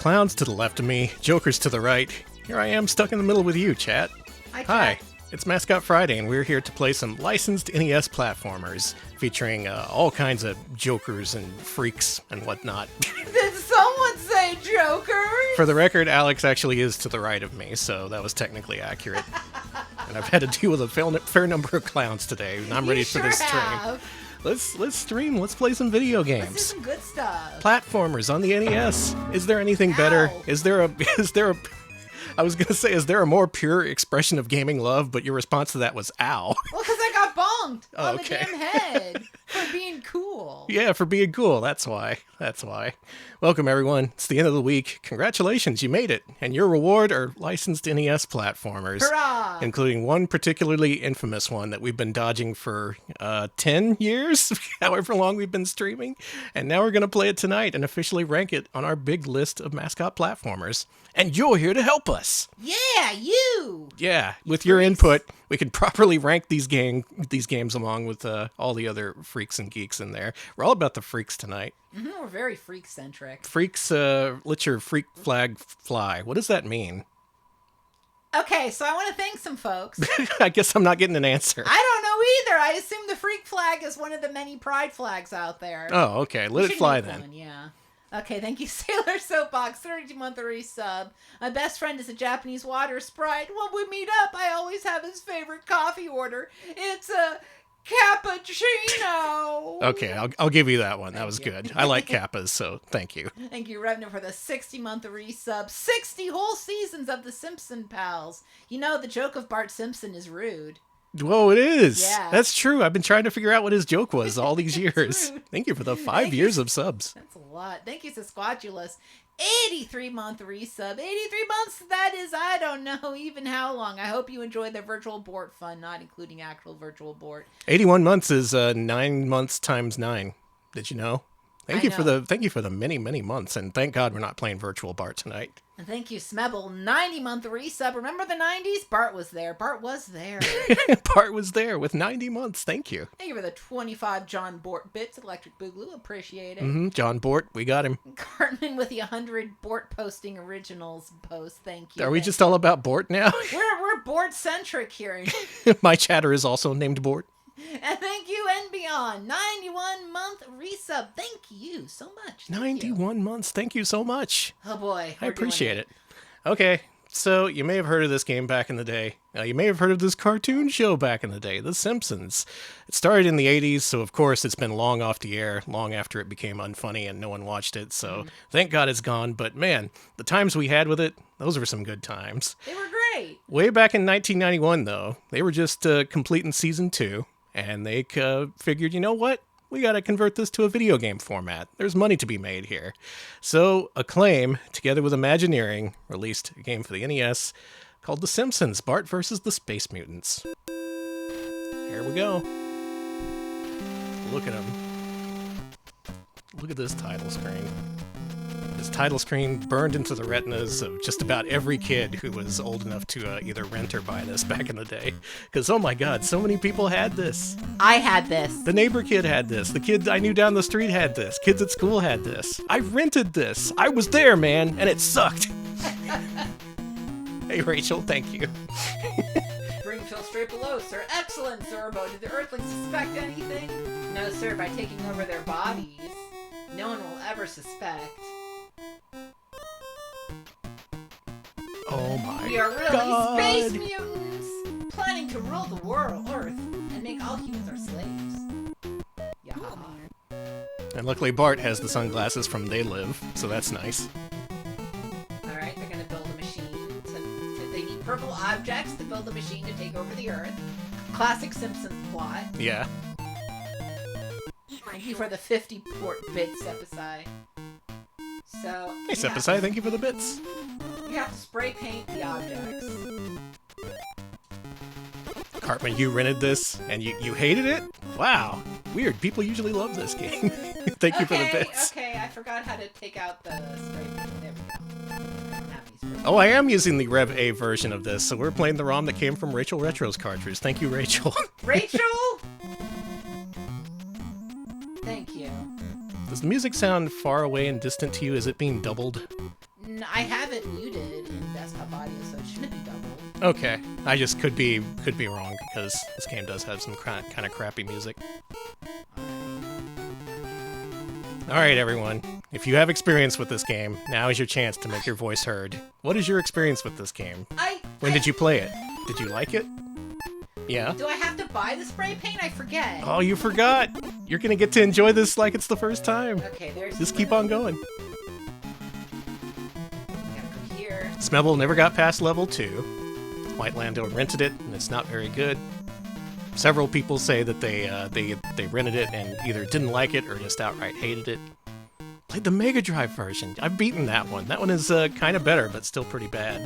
Clowns to the left of me, jokers to the right. Here I am, stuck in the middle with you, chat. Hi. It's Mascot Friday, and we're here to play some licensed NES platformers, featuring all kinds of jokers and freaks and whatnot. Did someone say jokers? For the record, Alex actually is to the right of me, so that was technically accurate. And I've had to deal with a fair number of clowns today, and I'm ready for this stream. Let's stream. Let's play some video games. Let's do some good stuff. Platformers on the NES. Is there anything better? Is there a I was going to say, is there a more pure expression of gaming love? But your response to that was, ow. Well, because I got bonked on the damn head for being cool. Yeah, for being cool. That's why. Welcome, everyone. It's the end of the week. Congratulations, you made it. And your reward are licensed NES platformers. Hurrah! Including one particularly infamous one that we've been dodging for 10 years, however long we've been streaming. And now we're going to play it tonight and officially rank it on our big list of Mascot platformers. And you're here to help us. Yeah, you. Yeah, with your input, we can properly rank these games along with all the other freaks and geeks in there. We're all about the freaks tonight. Mm-hmm, we're very freak-centric. Freaks, let your freak flag fly. What does that mean? Okay, so I want to thank some folks. I guess I'm not getting an answer. I don't know either. I assume the freak flag is one of the many pride flags out there. Oh, okay. Let it fly then. One, yeah. Okay, thank you, Sailor Soapbox, 32-month resub. My best friend is a Japanese water sprite. When we meet up, I always have his favorite coffee order. It's a cappuccino. Okay, I'll give you that one. That was good. I like kappas, so thank you. Thank you, Revna, for the 60-month resub. 60 whole seasons of the Simpson pals. You know, the joke of Bart Simpson is rude. Whoa, it is. Yeah. That's true. I've been trying to figure out what his joke was all these years. Thank you for the 5 years of subs. That's a lot. Thank you, Sasquatulus. 83-month resub. 83 months, that is, I don't know even how long. I hope you enjoyed the virtual Bort fun, not including actual virtual Bort. 81 months is 9 months times 9. Did you know? Thank you for the many, many months, and thank God we're not playing virtual Bart tonight. And thank you, Smebble, 90-month resub. Remember the 90s? Bart was there. Bart was there with 90 months. Thank you. Thank you for the 25 John Bort bits, Electric Boogaloo. Appreciate it. Mm-hmm. John Bort, we got him. Cartman with the 100 Bort posting originals post. Thank you. Are we just all about Bort now? We're Bort-centric here. My chatter is also named Bort. And thank you and beyond. 91-month resub. Thank you so much. 91 months. Thank you so much. Oh boy. I appreciate it. Okay, so you may have heard of this game back in the day. You may have heard of this cartoon show back in the day, The Simpsons. It started in the 80s, so of course it's been long off the air, long after it became unfunny and no one watched it, so thank God it's gone. But man, the times we had with it, those were some good times. They were great. Way back in 1991, though, they were just completing Season 2. And they figured, you know what? We got to convert this to a video game format. There's money to be made here. So Acclaim, together with Imagineering, released a game for the NES called The Simpsons, Bart vs. the Space Mutants. Here we go. Look at them. Look at this title screen. This title screen burned into the retinas of just about every kid who was old enough to either rent or buy this back in the day. Because, oh my God, so many people had this. I had this. The neighbor kid had this. The kid I knew down the street had this. Kids at school had this. I rented this. I was there, man, and it sucked. Hey, Rachel, thank you. Bring Phil straight below, sir. Excellent, Zorbo. Did the Earthlings suspect anything? No, sir. By taking over their bodies, no one will ever suspect. Oh my God. We are really space mutants, planning to rule the world, Earth, and make all humans our slaves. Yaha. And luckily Bart has the sunglasses from They Live, so that's nice. Alright, they're gonna build a machine. They need purple objects to build a machine to take over the Earth. Classic Simpsons plot. Yeah. Thank you for the 50 port bits, Sepicai. So, Hey, Sepicai, thank you for the bits. You have to spray paint the objects. Cartman, you rented this, and you hated it? Wow. Weird. People usually love this game. Thank you for the bits. Okay, I forgot how to take out the spray paint. There we go. I don't have any spray paint. Oh, I am using the Rev A version of this, so we're playing the ROM that came from Rachel Retro's cartridge. Thank you, Rachel. Rachel! Thank you. Does the music sound far away and distant to you? Is it being doubled? I have it muted in desktop audio, so it shouldn't be doubled. Okay, I just could be wrong because this game does have some kind of crappy music. Alright everyone, if you have experience with this game, now is your chance to make your voice heard. What is your experience with this game? When did you play it? Did you like it? Yeah? Do I have to buy the spray paint? I forget. Oh, you forgot! You're gonna get to enjoy this like it's the first time. Okay, there's... Just keep on going. Gotta go here. Smebble never got past level 2. White Lando rented it, and it's not very good. Several people say that they rented it and either didn't like it or just outright hated it. Played the Mega Drive version. I've beaten that one. That one is kind of better, but still pretty bad.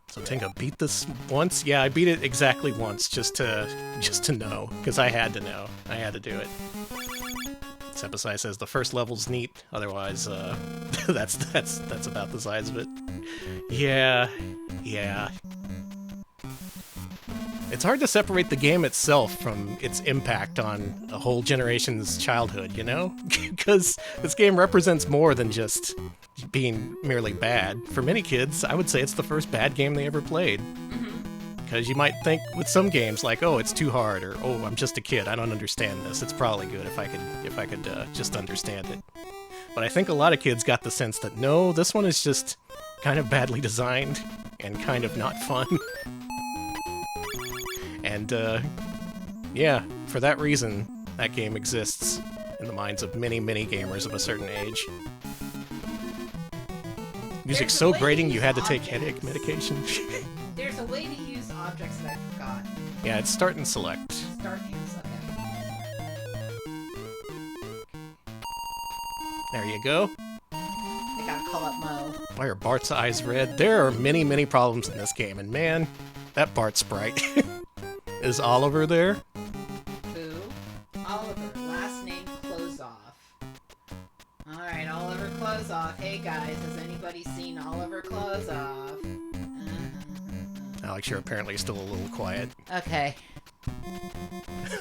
So Tinka beat this once. Yeah, I beat it exactly once, just to know, because I had to know. I had to do it. Sepasai says the first level's neat. Otherwise, that's about the size of it. Yeah. It's hard to separate the game itself from its impact on a whole generation's childhood, you know? Because this game represents more than just being merely bad. For many kids, I would say it's the first bad game they ever played. Because you might think with some games like, oh, it's too hard, or oh, I'm just a kid, I don't understand this. It's probably good if I could just understand it. But I think a lot of kids got the sense that no, this one is just kind of badly designed and kind of not fun. And, yeah, for that reason, that game exists in the minds of many, many gamers of a certain age. Music's so grating you had to take headache medication. There's a way to use objects that I forgot. Yeah, it's start and select. Start and okay. There you go. I gotta call up Mo. Why are Bart's eyes red? There are many, many problems in this game, and man, that Bart sprite. Is Oliver there? Who? Oliver. Last name Closeoff. Alright, Oliver Closeoff. Hey guys, has anybody seen Oliver Closeoff? Alex, you're apparently still a little quiet. Okay.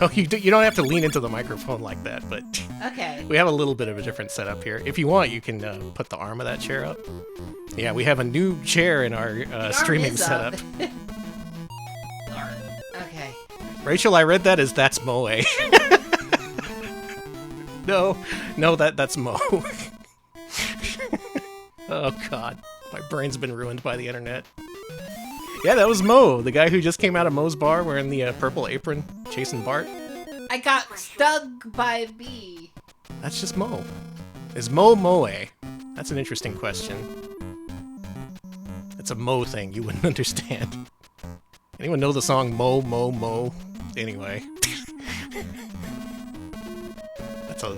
Oh, you don't have to lean into the microphone like that, but... Okay. We have a little bit of a different setup here. If you want, you can put the arm of that chair up. Yeah, we have a new chair in our streaming setup. Okay. Rachel, I read that as that's Moe. No, that's Mo. Oh god, my brain's been ruined by the internet. Yeah, that was Mo, the guy who just came out of Moe's bar wearing the purple apron, chasing Bart. I got stung by a bee. That's just Mo. Is Mo Moe? That's an interesting question. It's a Mo thing you wouldn't understand. Anyone know the song Mo, Mo, Mo? Anyway.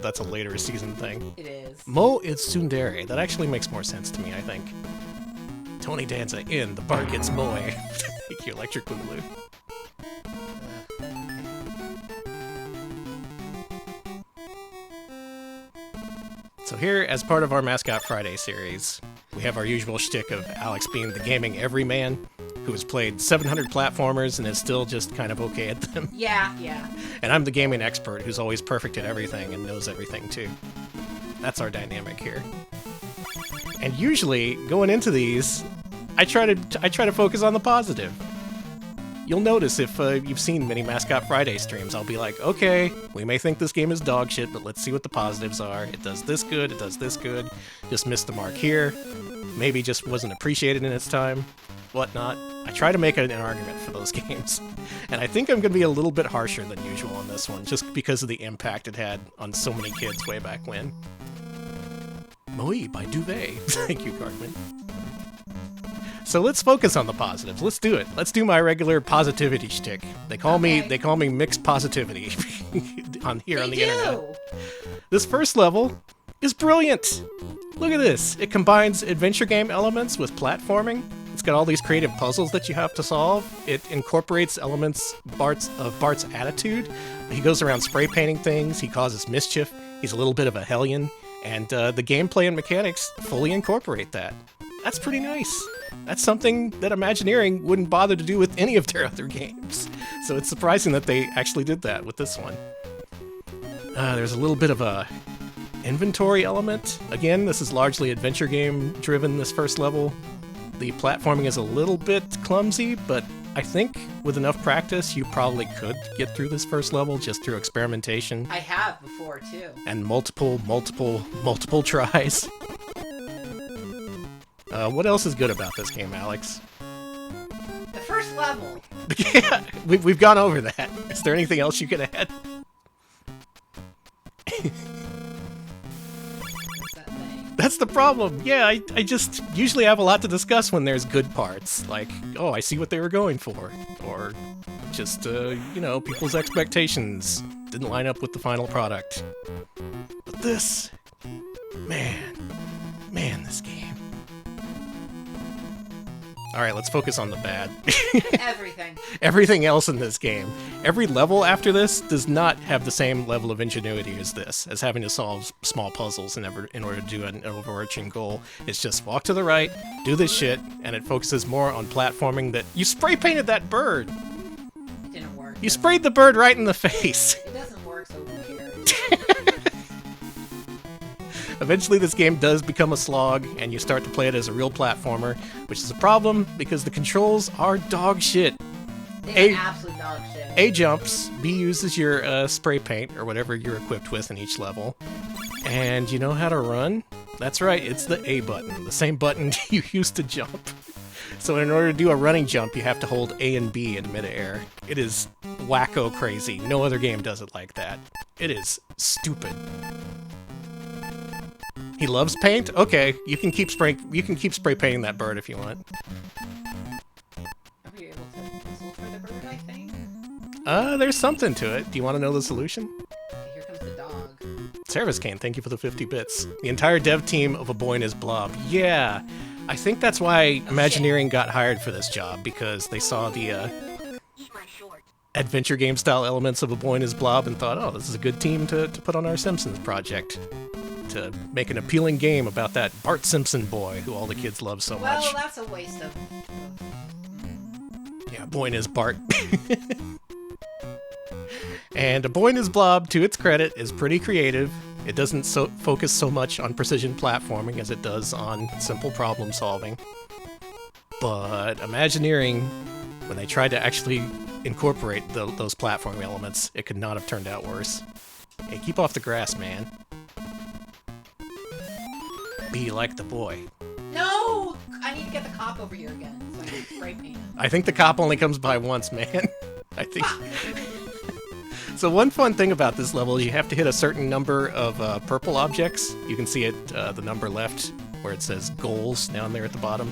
That's a later season thing. It is. Mo is tsundere. That actually makes more sense to me, I think. Tony Danza in The Bart Gets Moe. Thank you, Electric Boogaloo. So here, as part of our Mascot Friday series, we have our usual shtick of Alex being the gaming everyman, who has played 700 platformers and is still just kind of okay at them. Yeah. And I'm the gaming expert who's always perfect at everything and knows everything too. That's our dynamic here. And usually, going into these, I try to focus on the positive. You'll notice if you've seen many Mascot Friday streams, I'll be like, okay, we may think this game is dog shit, but let's see what the positives are. It does this good, it does this good. Just missed the mark here. Maybe just wasn't appreciated in its time. Whatnot. I try to make an argument for those games. And I think I'm going to be a little bit harsher than usual on this one, just because of the impact it had on so many kids way back when. Moi by Duvet. Thank you, Cartman. So let's focus on the positives. Let's do it. Let's do my regular positivity shtick. They call me mixed positivity on the internet. This first level is brilliant. Look at this. It combines adventure game elements with platforming. It's got all these creative puzzles that you have to solve. It incorporates elements of Bart's attitude. He goes around spray painting things. He causes mischief. He's a little bit of a hellion. And the gameplay and mechanics fully incorporate that. That's pretty nice. That's something that Imagineering wouldn't bother to do with any of their other games. So it's surprising that they actually did that with this one. There's a little bit of a inventory element. Again, this is largely adventure game driven, this first level. The platforming is a little bit clumsy, but I think with enough practice, you probably could get through this first level just through experimentation. I have before, too. And multiple tries. What else is good about this game, Alex? The first level. Yeah, we've gone over that. Is there anything else you could add? That's the problem. Yeah, I just usually have a lot to discuss when there's good parts. Like, oh, I see what they were going for. Or just, you know, people's expectations didn't line up with the final product. But this, man, this game. Alright, let's focus on the bad. Everything. Everything else in this game. Every level after this does not have the same level of ingenuity as this, as having to solve small puzzles in order to do an overarching goal. It's just walk to the right, do this shit, and it focuses more on platforming that... You spray painted that bird! It didn't work. You sprayed the bird right in the face! It doesn't work, so who cares? Eventually this game does become a slog, and you start to play it as a real platformer, which is a problem because the controls are dog shit. They're absolute dog shit. A jumps, B uses your spray paint, or whatever you're equipped with in each level. And you know how to run? That's right, it's the A button, the same button you used to jump. So in order to do a running jump, you have to hold A and B in midair. It is wacko crazy. No other game does it like that. It is stupid. He loves paint? Okay, you can keep spray painting that bird if you want. Are we able to whistle for the bird, I think? There's something to it. Do you want to know the solution? Okay, here comes the dog. Service Cane, thank you for the 50 bits. The entire dev team of A Boy and His Blob. Yeah, I think that's why Imagineering got hired for this job, because they saw the adventure game style elements of A Boy and His Blob and thought, oh, this is a good team to put on our Simpsons project. To make an appealing game about that Bart Simpson boy who all the kids love so much. Well, that's a waste of... Yeah, Boy and His Bart. And A Boy and His Blob, to its credit, is pretty creative. It doesn't focus so much on precision platforming as it does on simple problem solving. But Imagineering, when they tried to actually incorporate those platforming elements, it could not have turned out worse. Hey, keep off the grass, man. Be like the boy. No! I need to get the cop over here again so I can spray paint him. I think the cop only comes by once, man. I think... So one fun thing about this level is you have to hit a certain number of purple objects. You can see it, the number left, where it says goals down there at the bottom.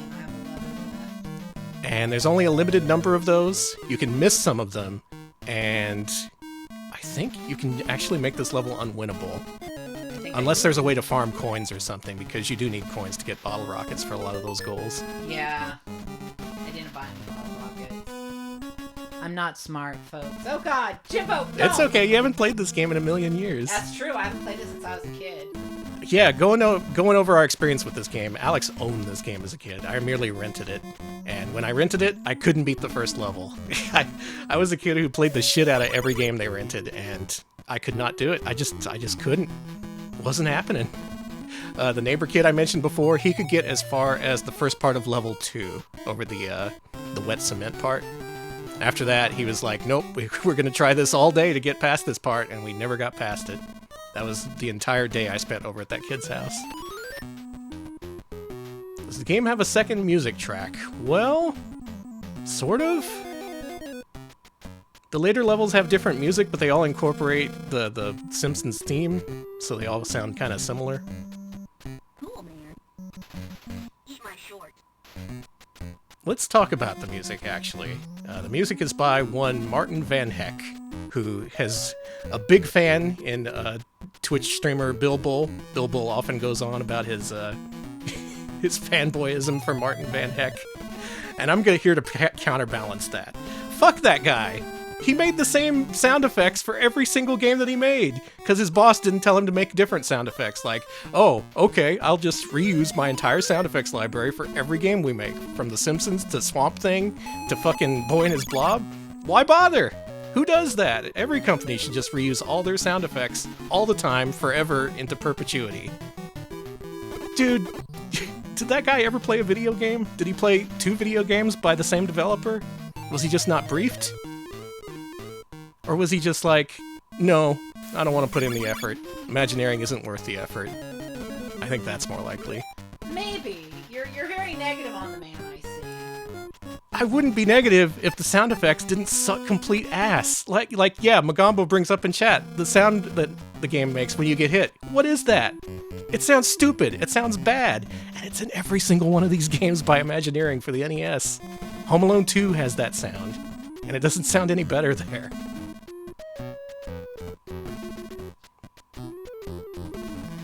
And there's only a limited number of those. You can miss some of them, and I think you can actually make this level unwinnable. Unless there's a way to farm coins or something, because you do need coins to get bottle rockets for a lot of those goals. Yeah. I didn't buy any bottle rockets. I'm not smart, folks. Oh god, Jimbo, no! It's okay, you haven't played this game in a million years. That's true, I haven't played it since I was a kid. Yeah, going over our experience with this game, Alex owned this game as a kid. I merely rented it. And when I rented it, I couldn't beat the first level. I was a kid who played the shit out of every game they rented, and I could not do it. I just couldn't. Wasn't happening. The neighbor kid I mentioned before, he could get as far as the first part of level 2 over the wet cement part. After that, he was like, nope, we're going to try this all day to get past this part, and we never got past it. That was the entire day I spent over at that kid's house. Does the game have a second music track? Well, sort of. The later levels have different music, but they all incorporate the Simpsons theme, so they all sound kind of similar. Cool, man. Eat my short. Let's talk about the music, actually. The music is by one Martin Van Heck, who has a big fan in Twitch streamer Bill Bull. Bill Bull often goes on about his his fanboyism for Martin Van Heck. And I'm here to counterbalance that. Fuck that guy! He made the same sound effects for every single game that he made, because his boss didn't tell him to make different sound effects. Like, oh, okay, I'll just reuse my entire sound effects library for every game we make, from The Simpsons to Swamp Thing to fucking Boy and His Blob. Why bother? Who does that? Every company should just reuse all their sound effects all the time, forever, into perpetuity. Dude, did that guy ever play a video game? Did he play 2 video games by the same developer? Was he just not briefed? Or was he just like, no, I don't want to put in the effort. Imagineering isn't worth the effort. I think that's more likely. Maybe. You're very negative on the man, I see. I wouldn't be negative if the sound effects didn't suck complete ass. Like yeah, Magombo brings up in chat, the sound that the game makes when you get hit. What is that? It sounds stupid. It sounds bad. And it's in every single one of these games by Imagineering for the NES. Home Alone 2 has that sound. And it doesn't sound any better there.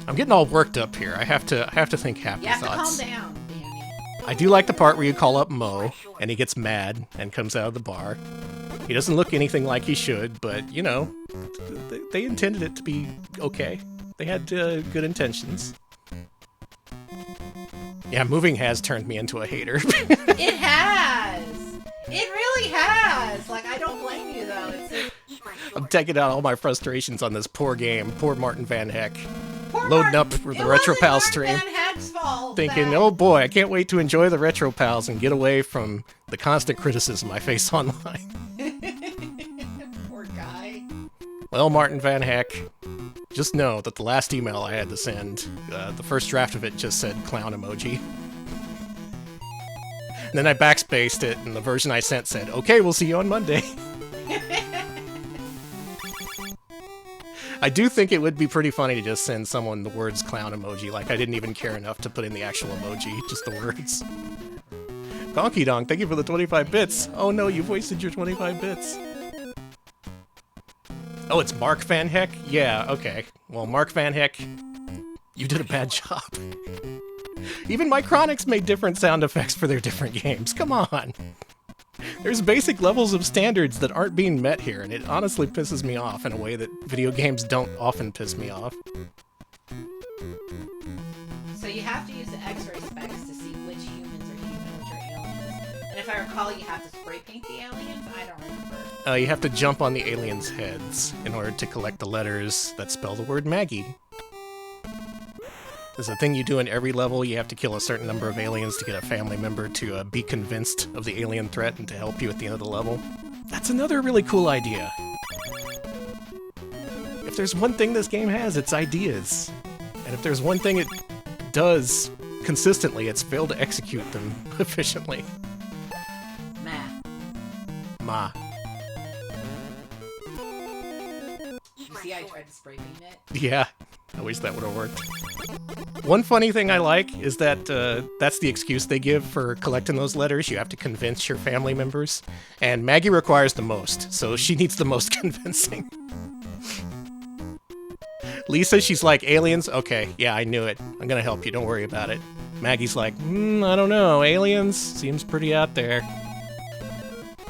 I'm getting all worked up here. I have to think happy You have thoughts. to calm down, Danny. I do like the part where you call up Mo, and he gets mad and comes out of the bar. He doesn't look anything like he should, but, you know, they intended it to be okay. They had good intentions. Yeah, moving has turned me into a hater. It has! It really has! Like, I don't blame you, though. I'm taking out all my frustrations on this poor game. Poor Martin Van Heck. Poor Loading Martin. up for the It Retro wasn't Pal Martin stream. Van Heck's fault Thinking, that- oh boy, I can't wait to enjoy the Retro Pals and get away from the constant criticism I face online. Poor guy. Well, Martin Van Heck, just know that the last email I had to send, the first draft of it just said clown emoji. And then I backspaced it, and the version I sent said, okay, we'll see you on Monday. I do think it would be pretty funny to just send someone the words clown emoji, like I didn't even care enough to put in the actual emoji, just the words. Donkey Donk, thank you for the 25 bits. Oh no, you've wasted your 25 bits. Oh, it's Mark Van Heck? Yeah, okay. Well, Mark Van Heck, you did a bad job. Even Micronics made different sound effects for their different games. Come on. There's basic levels of standards that aren't being met here, and it honestly pisses me off in a way that video games don't often piss me off. So you have to use the X-ray specs to see which humans are human, which are aliens. And if I recall, you have to spray paint the aliens? I don't remember. You have to jump on the aliens' heads in order to collect the letters that spell the word Maggie. There's a thing you do in every level. You have to kill a certain number of aliens to get a family member to be convinced of the alien threat and to help you at the end of the level. That's another really cool idea. If there's one thing this game has, it's ideas. And if there's one thing it does consistently, it's failed to execute them efficiently. Ma. You see, I tried to spray paint it. Yeah, I wish that would have worked. One funny thing I like is that that's the excuse they give for collecting those letters. You have to convince your family members. And Maggie requires the most, so she needs the most convincing. Lisa, she's like, aliens? Okay, yeah, I knew it. I'm gonna help you, don't worry about it. Maggie's like, I don't know, aliens? Seems pretty out there.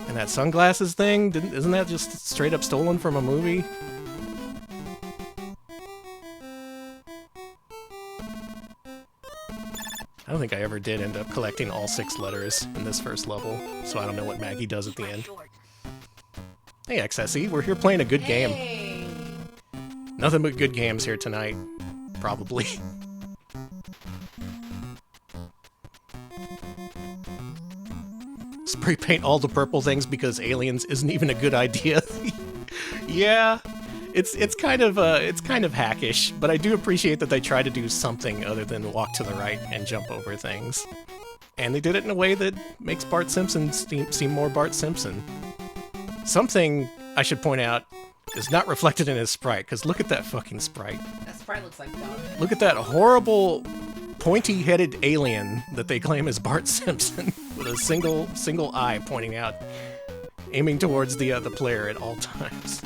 And that sunglasses thing, isn't that just straight up stolen from a movie? I don't think I ever did end up collecting all 6 letters in this first level, so I don't know what Maggie does at the end. Hey XSE, we're here playing a good game. Hey. Nothing but good games here tonight. Probably. Spray paint all the purple things because aliens isn't even a good idea. Yeah, it's kind of hackish, but I do appreciate that they try to do something other than walk to the right and jump over things. And they did it in a way that makes Bart Simpson seem more Bart Simpson. Something I should point out is not reflected in his sprite, because look at that fucking sprite. That sprite looks like dog. Look at that horrible pointy-headed alien that they claim is Bart Simpson with a single eye pointing out, aiming towards the player at all times.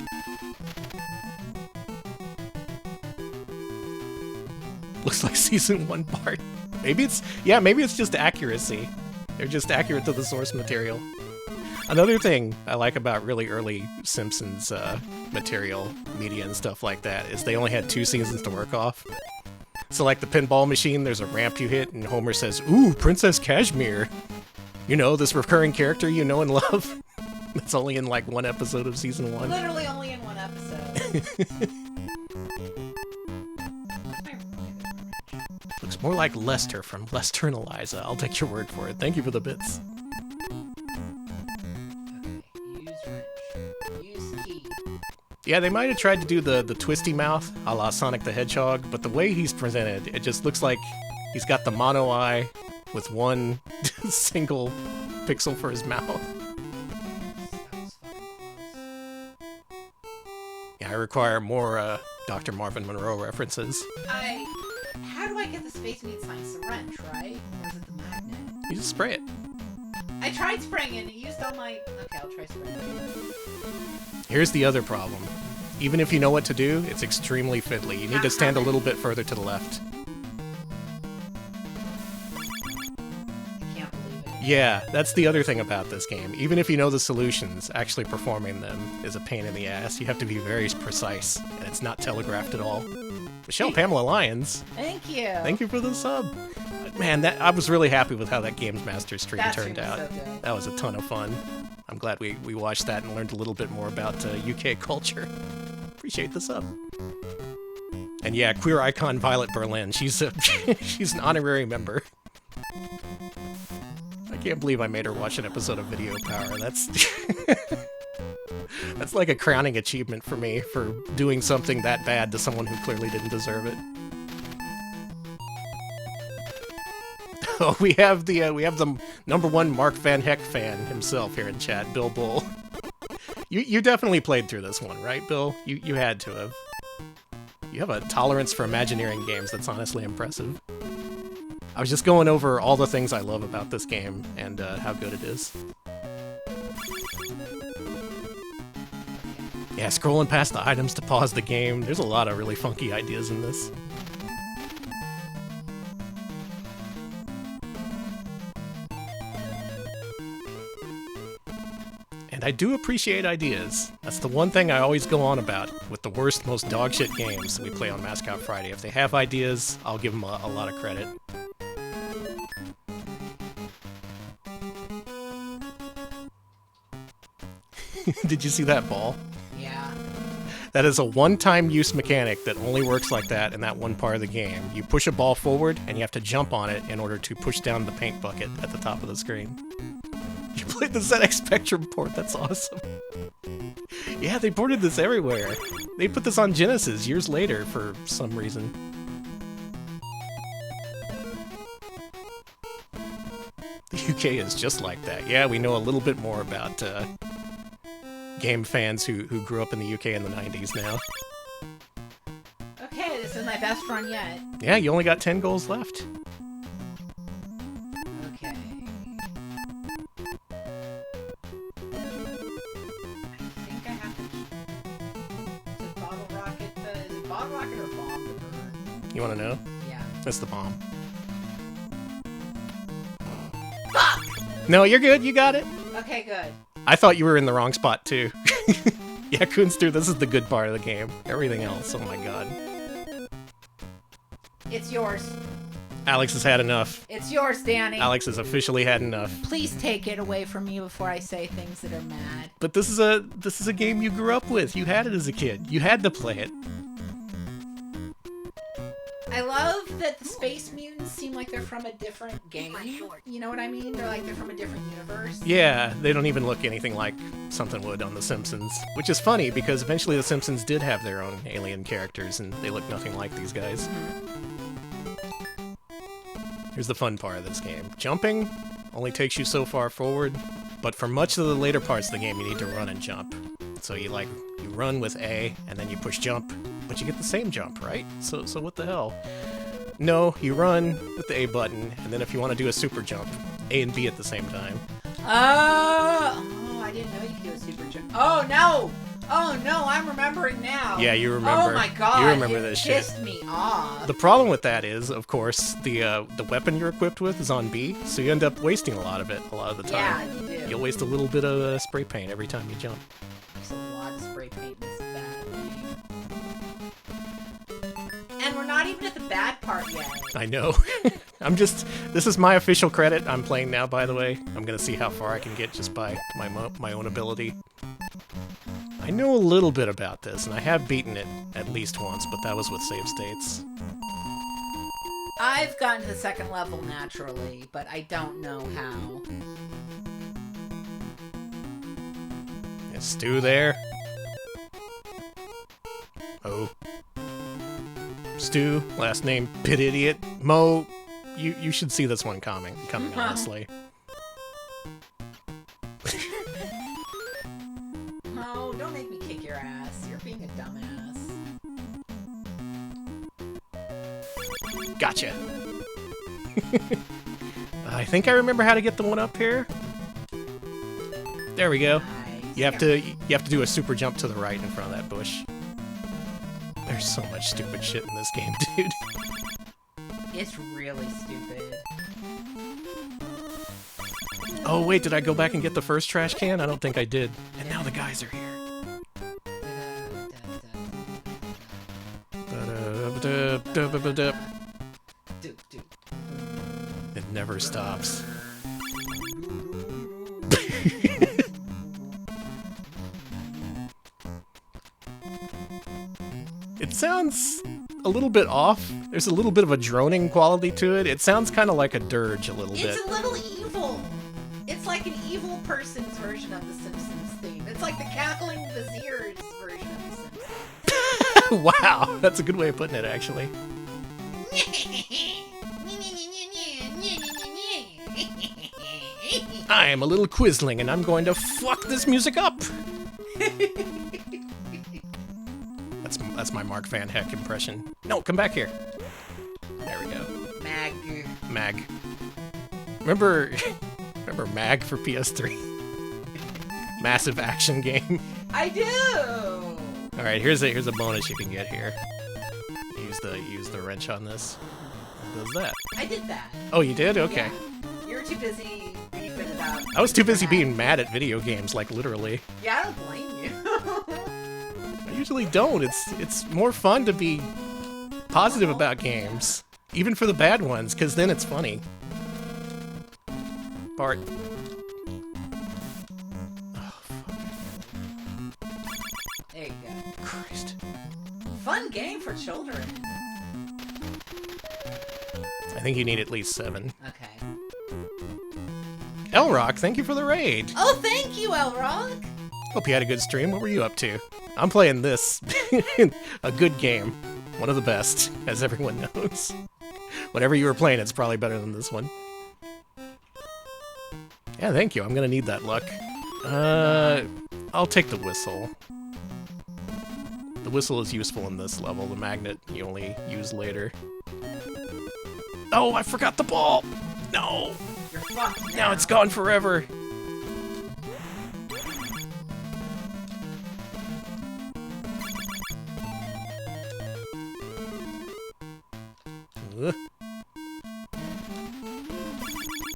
Looks like Season 1 Bart. Maybe it's just accuracy. They're just accurate to the source material. Another thing I like about really early Simpsons material, media and stuff like that, is they only had 2 seasons to work off. So like the pinball machine, there's a ramp you hit, and Homer says, "Ooh, Princess Cashmere." You know, this recurring character you know and love. That's only in like one episode of season 1. Literally only in one episode. Looks more like Lester from Lester and Eliza. I'll take your word for it. Thank you for the bits. Okay, use wrench. Use key. Yeah, they might have tried to do the twisty mouth a la Sonic the Hedgehog, but the way he's presented, it just looks like he's got the mono eye with one single pixel for his mouth. That was fucking close. Yeah, I require more Dr. Marvin Monroe references. How do I get the Space Meat Science? The wrench, right? Or is it the magnet? You just spray it. I tried spraying it and it used all my... Okay, I'll try spraying it. Here's the other problem. Even if you know what to do, it's extremely fiddly. You need to stand a little bit further to the left. I can't believe it. Yeah, that's the other thing about this game. Even if you know the solutions, actually performing them is a pain in the ass. You have to be very precise, and it's not telegraphed at all. Michelle Pamela Lyons. Thank you. Thank you for the sub. Man, I was really happy with how that Games Master stream That turned stream was out. so good. That was a ton of fun. I'm glad we watched that and learned a little bit more about UK culture. Appreciate the sub. And yeah, queer icon Violet Berlin. She's she's an honorary member. I can't believe I made her watch an episode of Video Power. That's that's like a crowning achievement for me for doing something that bad to someone who clearly didn't deserve it. Oh, we have the #1 Mark Van Heck fan himself here in chat, Bill Bull. You definitely played through this one, right, Bill? You had to have. You have a tolerance for Imagineering games that's honestly impressive. I was just going over all the things I love about this game and how good it is. Yeah, scrolling past the items to pause the game. There's a lot of really funky ideas in this. And I do appreciate ideas. That's the one thing I always go on about with the worst, most dogshit games that we play on Mascot Friday. If they have ideas, I'll give them a lot of credit. Did you see that ball? Yeah. That is a one-time use mechanic that only works like that in that one part of the game. You push a ball forward, and you have to jump on it in order to push down the paint bucket at the top of the screen. You played the ZX Spectrum port, that's awesome. Yeah, they ported this everywhere. They put this on Genesis years later for some reason. The UK is just like that. Yeah, we know a little bit more about game fans who grew up in the UK in the 90s now. Okay, this is my best run yet. Yeah, you only got 10 goals left. Okay. I think I have to... Is it Bottle Rocket? Is it Bottle Rocket or Bomb the Bird? You want to know? Yeah. That's the bomb. Fuck! No, you're good. You got it. Okay, good. I thought you were in the wrong spot, too. Yeah, Kunster, this is the good part of the game. Everything else, oh my god. It's yours. Alex has had enough. It's yours, Danny. Alex has officially had enough. Please take it away from me before I say things that are mad. But this is a game you grew up with. You had it as a kid. You had to play it. I love that the Space Mutants seem like they're from a different game. You know what I mean? They're from a different universe. Yeah, they don't even look anything like something would on The Simpsons. Which is funny, because eventually The Simpsons did have their own alien characters, and they look nothing like these guys. Here's the fun part of this game. Jumping only takes you so far forward, but for much of the later parts of the game, you need to run and jump. So you run with A, and then you push jump, but you get the same jump, right? So what the hell? No, you run with the A button, and then if you want to do a super jump, A and B at the same time. Oh, I didn't know you could do a super jump. Oh, no! Oh, no, I'm remembering now. Yeah, you remember. Oh, my God. You remember this shit. It pissed me off. The problem with that is, of course, the weapon you're equipped with is on B, so you end up wasting a lot of it a lot of the time. Yeah, you do. You'll waste a little bit of spray paint every time you jump. There's a lot of spray paint in this bad game. And we're not even even to the bad part yet. I know. This is my official credit. I'm playing now, by the way. I'm gonna see how far I can get just by my own ability. I know a little bit about this, and I have beaten it at least once, but that was with save states. I've gotten to the second level naturally, but I don't know how. Is Stu there? Oh. Stu, last name Pit Idiot. Mo, you should see this one coming honestly. No, don't make me kick your ass. You're being a dumbass. Gotcha. I think I remember how to get the one up here. There we go. Nice. You have to do a super jump to the right in front of that bush. There's so much stupid shit in this game, dude. It's really stupid. Oh wait, did I go back and get the first trash can? I don't think I did. And now the guys are here. It never stops. It sounds a little bit off. There's a little bit of a droning quality to it. It sounds kind of like a dirge a little bit. It's a little evil. It's like an evil person's version of the Simpsons theme. It's like the cackling vizier's version of the Simpsons. Wow, that's a good way of putting it, actually. I am a little Quisling, and I'm going to fuck this music up. That's my Mark Van Heck impression. No, come back here. There we go. Mag. Remember Mag for PS3? Massive action game. I do. All right, here's a bonus you can get here. Use the wrench on this. What does that? I did that. Oh, you did? Okay. Yeah. You were too busy beefing it up. I was too busy being mad at video games, like literally. Yeah, I don't blame you. I usually don't. It's more fun to be positive about games, even for the bad ones, because then it's funny. Bart. Oh, fuck. There you go. Christ. Fun game for children. I think you need at least 7. Okay. Elrock, thank you for the raid. Oh, thank you, Elrock. Hope you had a good stream. What were you up to? I'm playing this. A good game. One of the best, as everyone knows. Whatever you were playing, it's probably better than this one. Yeah, thank you. I'm gonna need that luck. I'll take the whistle. The whistle is useful in this level. The magnet you only use later. Oh, I forgot the ball! No! You're fucked Now it's gone forever! Ugh.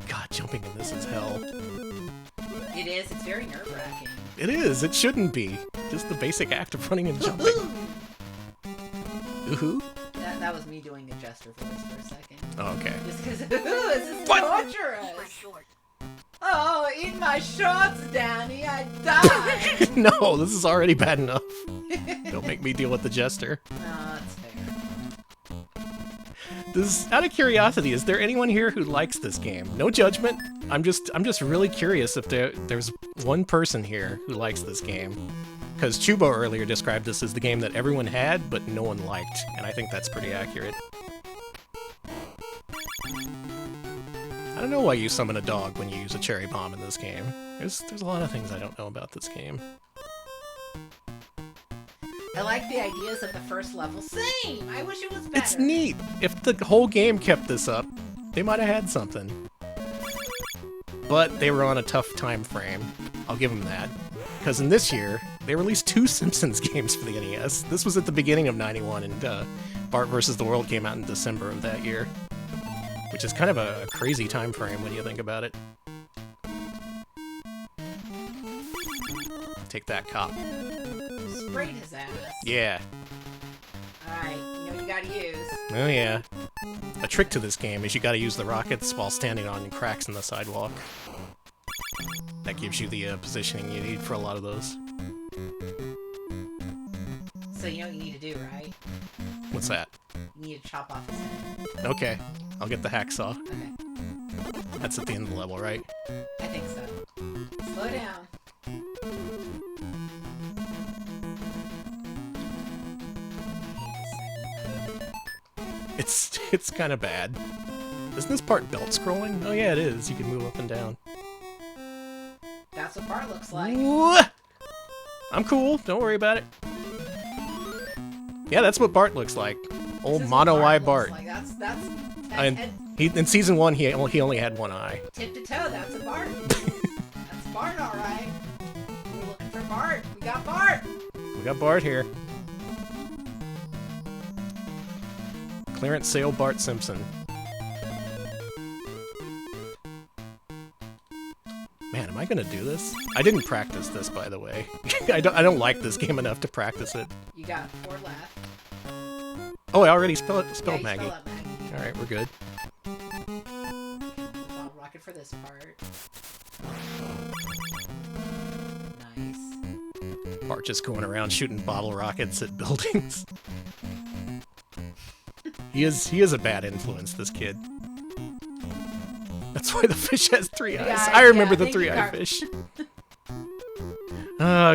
God, jumping in this is hell. It is. It's very nerve-wracking. It is. It shouldn't be. Just the basic act of running and jumping. Ooh-hoo? That was me doing the Jester voice for a second. Oh, okay. Just because, this is torturous. Oh, eat my shorts, Danny. I died. No, this is already bad enough. Don't make me deal with the Jester. No, that's fair. Out of curiosity, is there anyone here who likes this game? No judgment. I'm just really curious if there's one person here who likes this game. Because Chubo earlier described this as the game that everyone had, but no one liked, and I think that's pretty accurate. I don't know why you summon a dog when you use a cherry bomb in this game. There's a lot of things I don't know about this game. I like the ideas of the first level. Same! I wish it was better. It's neat! If the whole game kept this up, they might have had something. But they were on a tough time frame. I'll give them that. Because in this year, they released 2 Simpsons games for the NES. This was at the beginning of '91, and Bart vs. the World came out in December of that year. Which is kind of a crazy time frame when you think about it. Take that, cop. Sprayed his ass. Yeah. Alright, you know what you gotta use. Oh yeah. A trick to this game is you gotta use the rockets while standing on cracks in the sidewalk. That gives you the positioning you need for a lot of those. So you know what you need to do, right? What's that? You need to chop off his head. Okay. I'll get the hacksaw. Okay. That's at the end of the level, right? I think so. Slow down. It's kind of bad. Isn't this part belt scrolling? Oh yeah, it is. You can move up and down. That's what Bart looks like. What? I'm cool. Don't worry about it. Yeah, that's what Bart looks like. Old mono eye Bart. Like. That's in season 1, he only had one eye. Tip to toe, that's a Bart. That's Bart, all right. We're looking for Bart. We got Bart. We got Bart here. Clearance sale Bart Simpson. Man, am I gonna do this? I didn't practice this, by the way. I don't like this game enough to practice it. You got 4 left. Oh, I already spelled Yeah, Maggie. spell out Maggie. All right, we're good. I'll rocket for this part. Nice. Bart just going around shooting bottle rockets at buildings. He is a bad influence, this kid. That's why the fish has 3 eyes. I remember the 3-eyed fish.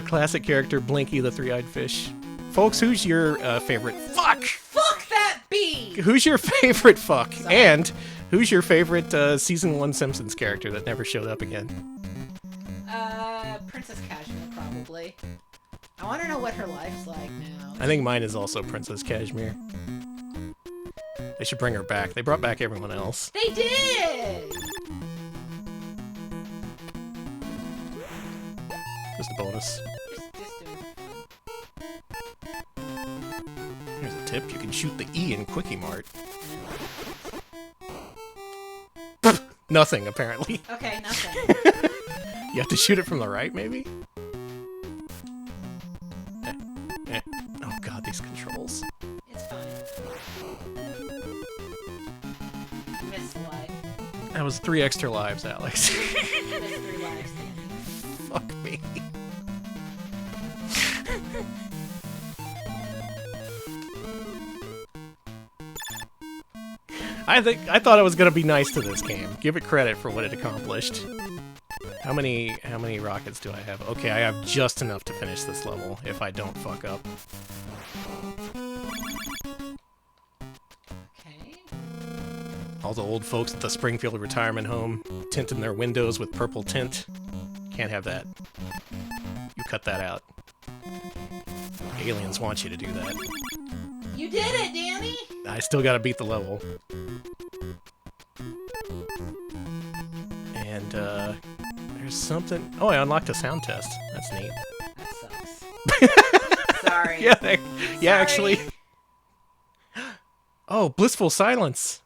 Classic character Blinky the 3-eyed fish. Folks, who's your favorite? Fuck! Fuck that bee! Who's your favorite fuck? Sorry. And who's your favorite season 1 Simpsons character that never showed up again? Princess Cashmere, probably. I want to know what her life's like now. I think mine is also Princess Cashmere. They should bring her back. They brought back everyone else. They did! Just a bonus. Just doing Here's a tip. You can shoot the E in Quickie Mart. Nothing, apparently. Okay, nothing. You have to shoot it from the right, maybe? Oh god, these controls. It's fine. You missed a life. That was 3 extra lives, Alex. You missed 3 lives, Danny. Fuck me. I thought I was gonna be nice to this game. Give it credit for what it accomplished. How many rockets do I have? Okay, I have just enough to finish this level if I don't fuck up. Okay. All the old folks at the Springfield retirement home tinting their windows with purple tint. Can't have that. You cut that out. Aliens want you to do that. You did it, Danny! I still gotta beat the level. And, there's something... Oh, I unlocked a sound test. That's neat. That sucks. Sorry. Yeah, Sorry. actually. Oh, Blissful Silence.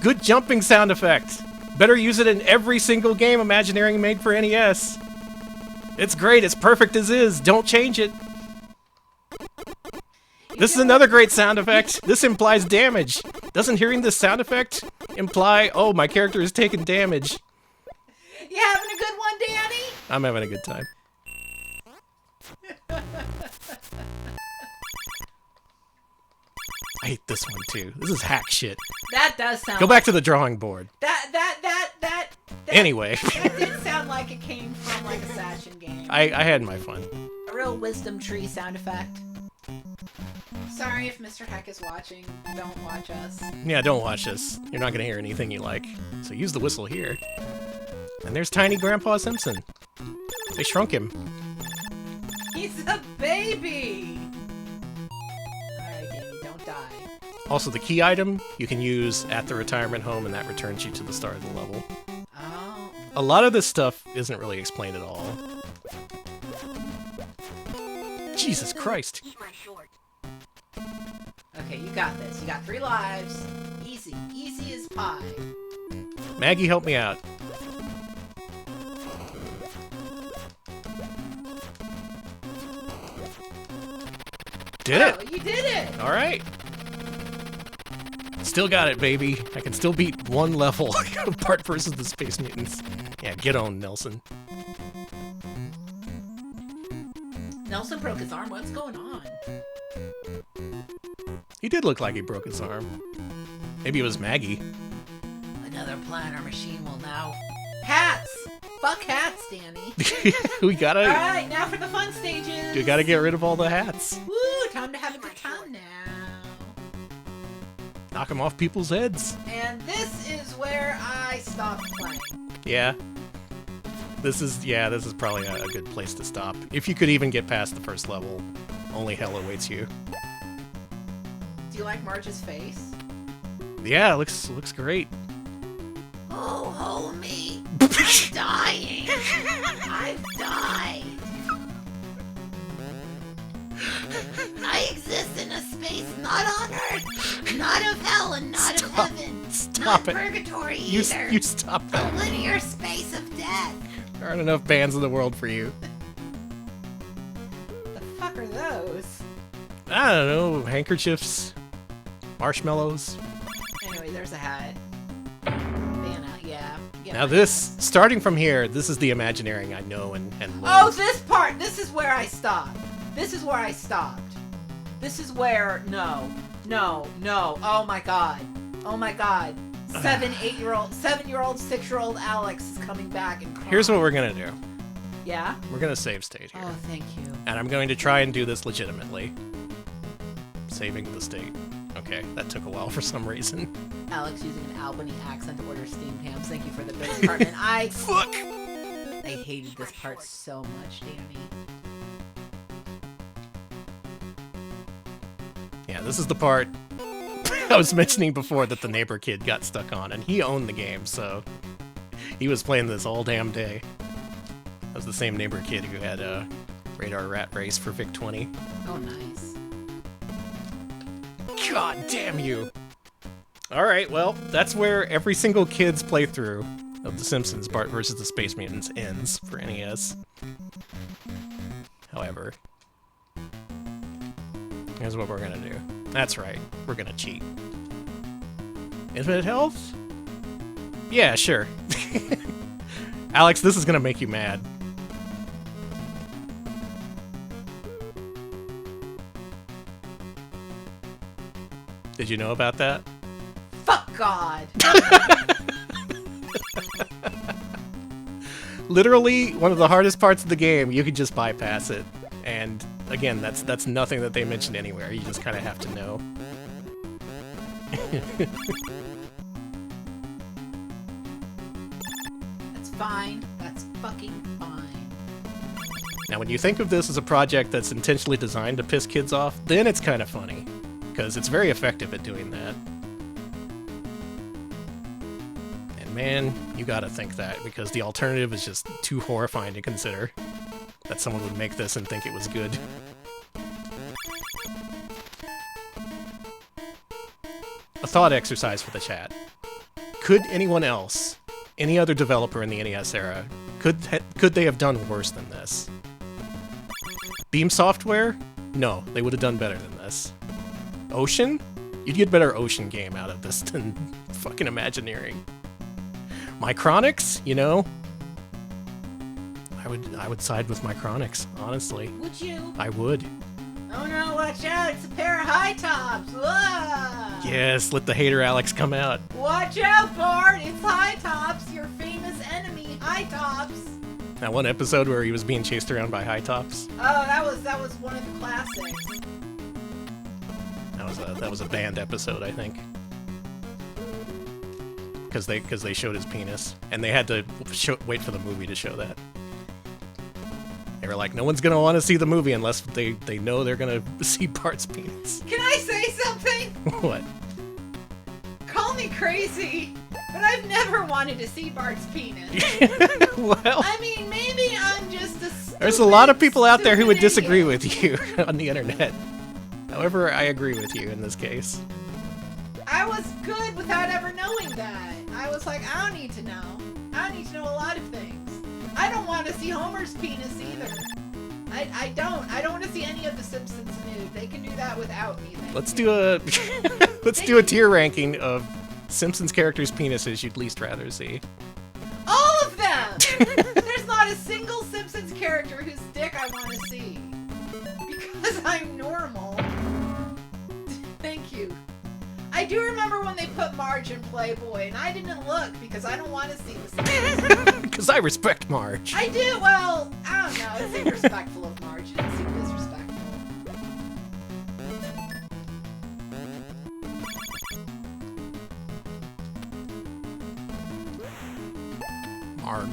Good jumping sound effect. Better use it in every single game Imagineering made for NES. It's great. It's perfect as is. Don't change it. This is another great sound effect. This implies damage. Doesn't hearing this sound effect imply, oh, my character is taking damage? You having a good one, Danny? I'm having a good time. I hate this one too. This is hack shit. That does sound. Go back to the drawing board. That. Anyway. That did sound like it came from like a Sachin game. I had my fun. A real wisdom tree sound effect. Sorry if Mr. Heck is watching. Don't watch us. Yeah, don't watch this. You're not gonna hear anything you like. So use the whistle here. And there's Tiny Grandpa Simpson. They shrunk him. He's a baby! Alright, Danny, don't die. Also, the key item you can use at the retirement home, and that returns you to the start of the level. Oh. A lot of this stuff isn't really explained at all. Jesus Christ. Eat my short. Okay, you got this. You got 3 lives. Easy. Easy as pie. Maggie, help me out. Did Oh, it! you did it! All right. Still got it, baby. I can still beat one level of Bart versus the Space Mutants. Yeah, get on, Nelson. Nelson broke his arm. What's going on? He did look like he broke his arm. Maybe it was Maggie. Another planner machine will now... Hats! Fuck hats, Danny. We gotta... Alright, now for the fun stages. We gotta get rid of all the hats. Woo, time to have a good time now. Knock them off people's heads. And this is where I stopped playing. Yeah. This is probably a good place to stop. If you could even get past the first level, only hell awaits you. Do you like Marge's face? Yeah, it looks great. Oh, homie. I'm dying. I've died. I exist in a space not on Earth, not of hell, and not of heaven. Stop not it. Purgatory either. You stop A that. linear space of death. There aren't enough bands in the world for you. The fuck are those? I don't know, handkerchiefs, marshmallows. Anyway, there's a hat. Banana, yeah. Now this, starting from here, this is the Imagineering I know and Oh, love. this part! This is where I stopped. This is where I stopped. This is where... No. Oh my god. Oh my god. 7-year-old, 6-year-old Alex is coming back and crying. Here's what we're gonna do. Yeah? We're gonna save state here. Oh, thank you. And I'm going to try and do this legitimately. Saving the state. Okay, that took a while for some reason. Alex using an Albany accent to order steamed hams. Thank you for the best part. And I... Fuck! I hated this part so much, Danny. Yeah, this is the part I was mentioning before that the neighbor kid got stuck on, and he owned the game, so he was playing this all damn day. That was the same neighbor kid who had a Radar Rat Race for Vic 20. Oh, nice. God damn you! Alright, well, that's where every single kid's playthrough of The Simpsons, Bart vs. the Space Mutants, ends for NES. However, here's what we're gonna do. That's right, we're gonna cheat. Infinite health? Yeah, sure. Alex, this is gonna make you mad. Did you know about that? Fuck God! Literally, one of the hardest parts of the game, you could just bypass it. And again, that's nothing that they mentioned anywhere. You just kind of have to know. That's fine. That's fucking fine. Now, when you think of this as a project that's intentionally designed to piss kids off, then it's kind of funny. Because it's very effective at doing that. And man, you gotta think that, because the alternative is just too horrifying to consider. That someone would make this and think it was good. A thought exercise for the chat. Could anyone else, any other developer in the NES era, could they have done worse than this? Beam Software? No, they would have done better than this. Ocean? You'd get a better Ocean game out of this than fucking Imagineering. Micronics? You know? I would side with Micronics, honestly. Would you? I would. Oh no, watch out! It's a pair of high tops! Whoa! Yes, let the hater Alex come out. Watch out, Bart! It's high tops, your famous enemy, high tops! That one episode where he was being chased around by high tops. Oh, that was one of the classics. That was a banned episode, I think. Because they showed his penis, and they had to wait for the movie to show that. They were like, no one's gonna want to see the movie unless they know they're gonna see Bart's penis. Can I say something? What? Call me crazy, but I've never wanted to see Bart's penis. Well, I mean, maybe I'm just a stupid, there's a lot of people out there who would stupid disagree idiot. with you on the internet. However, I agree with you in this case. I was good without ever knowing that. I was like, I don't need to know. I don't need to know a lot of things. I don't want to see Homer's penis either. I don't. I don't want to see any of the Simpsons nude. They can do that without me. Let's do a let's do a tier ranking of Simpsons characters' penises you'd least rather see. All of them! There's not a single Simpsons character whose dick I want to see. Because I'm normal. Thank you. I do remember when they put Marge in Playboy, and I didn't look because I don't want to see the Simpsons. Because I respect Marge. I do, well, I don't know. It seemed respectful of Marge. It didn't seem disrespectful. Marg.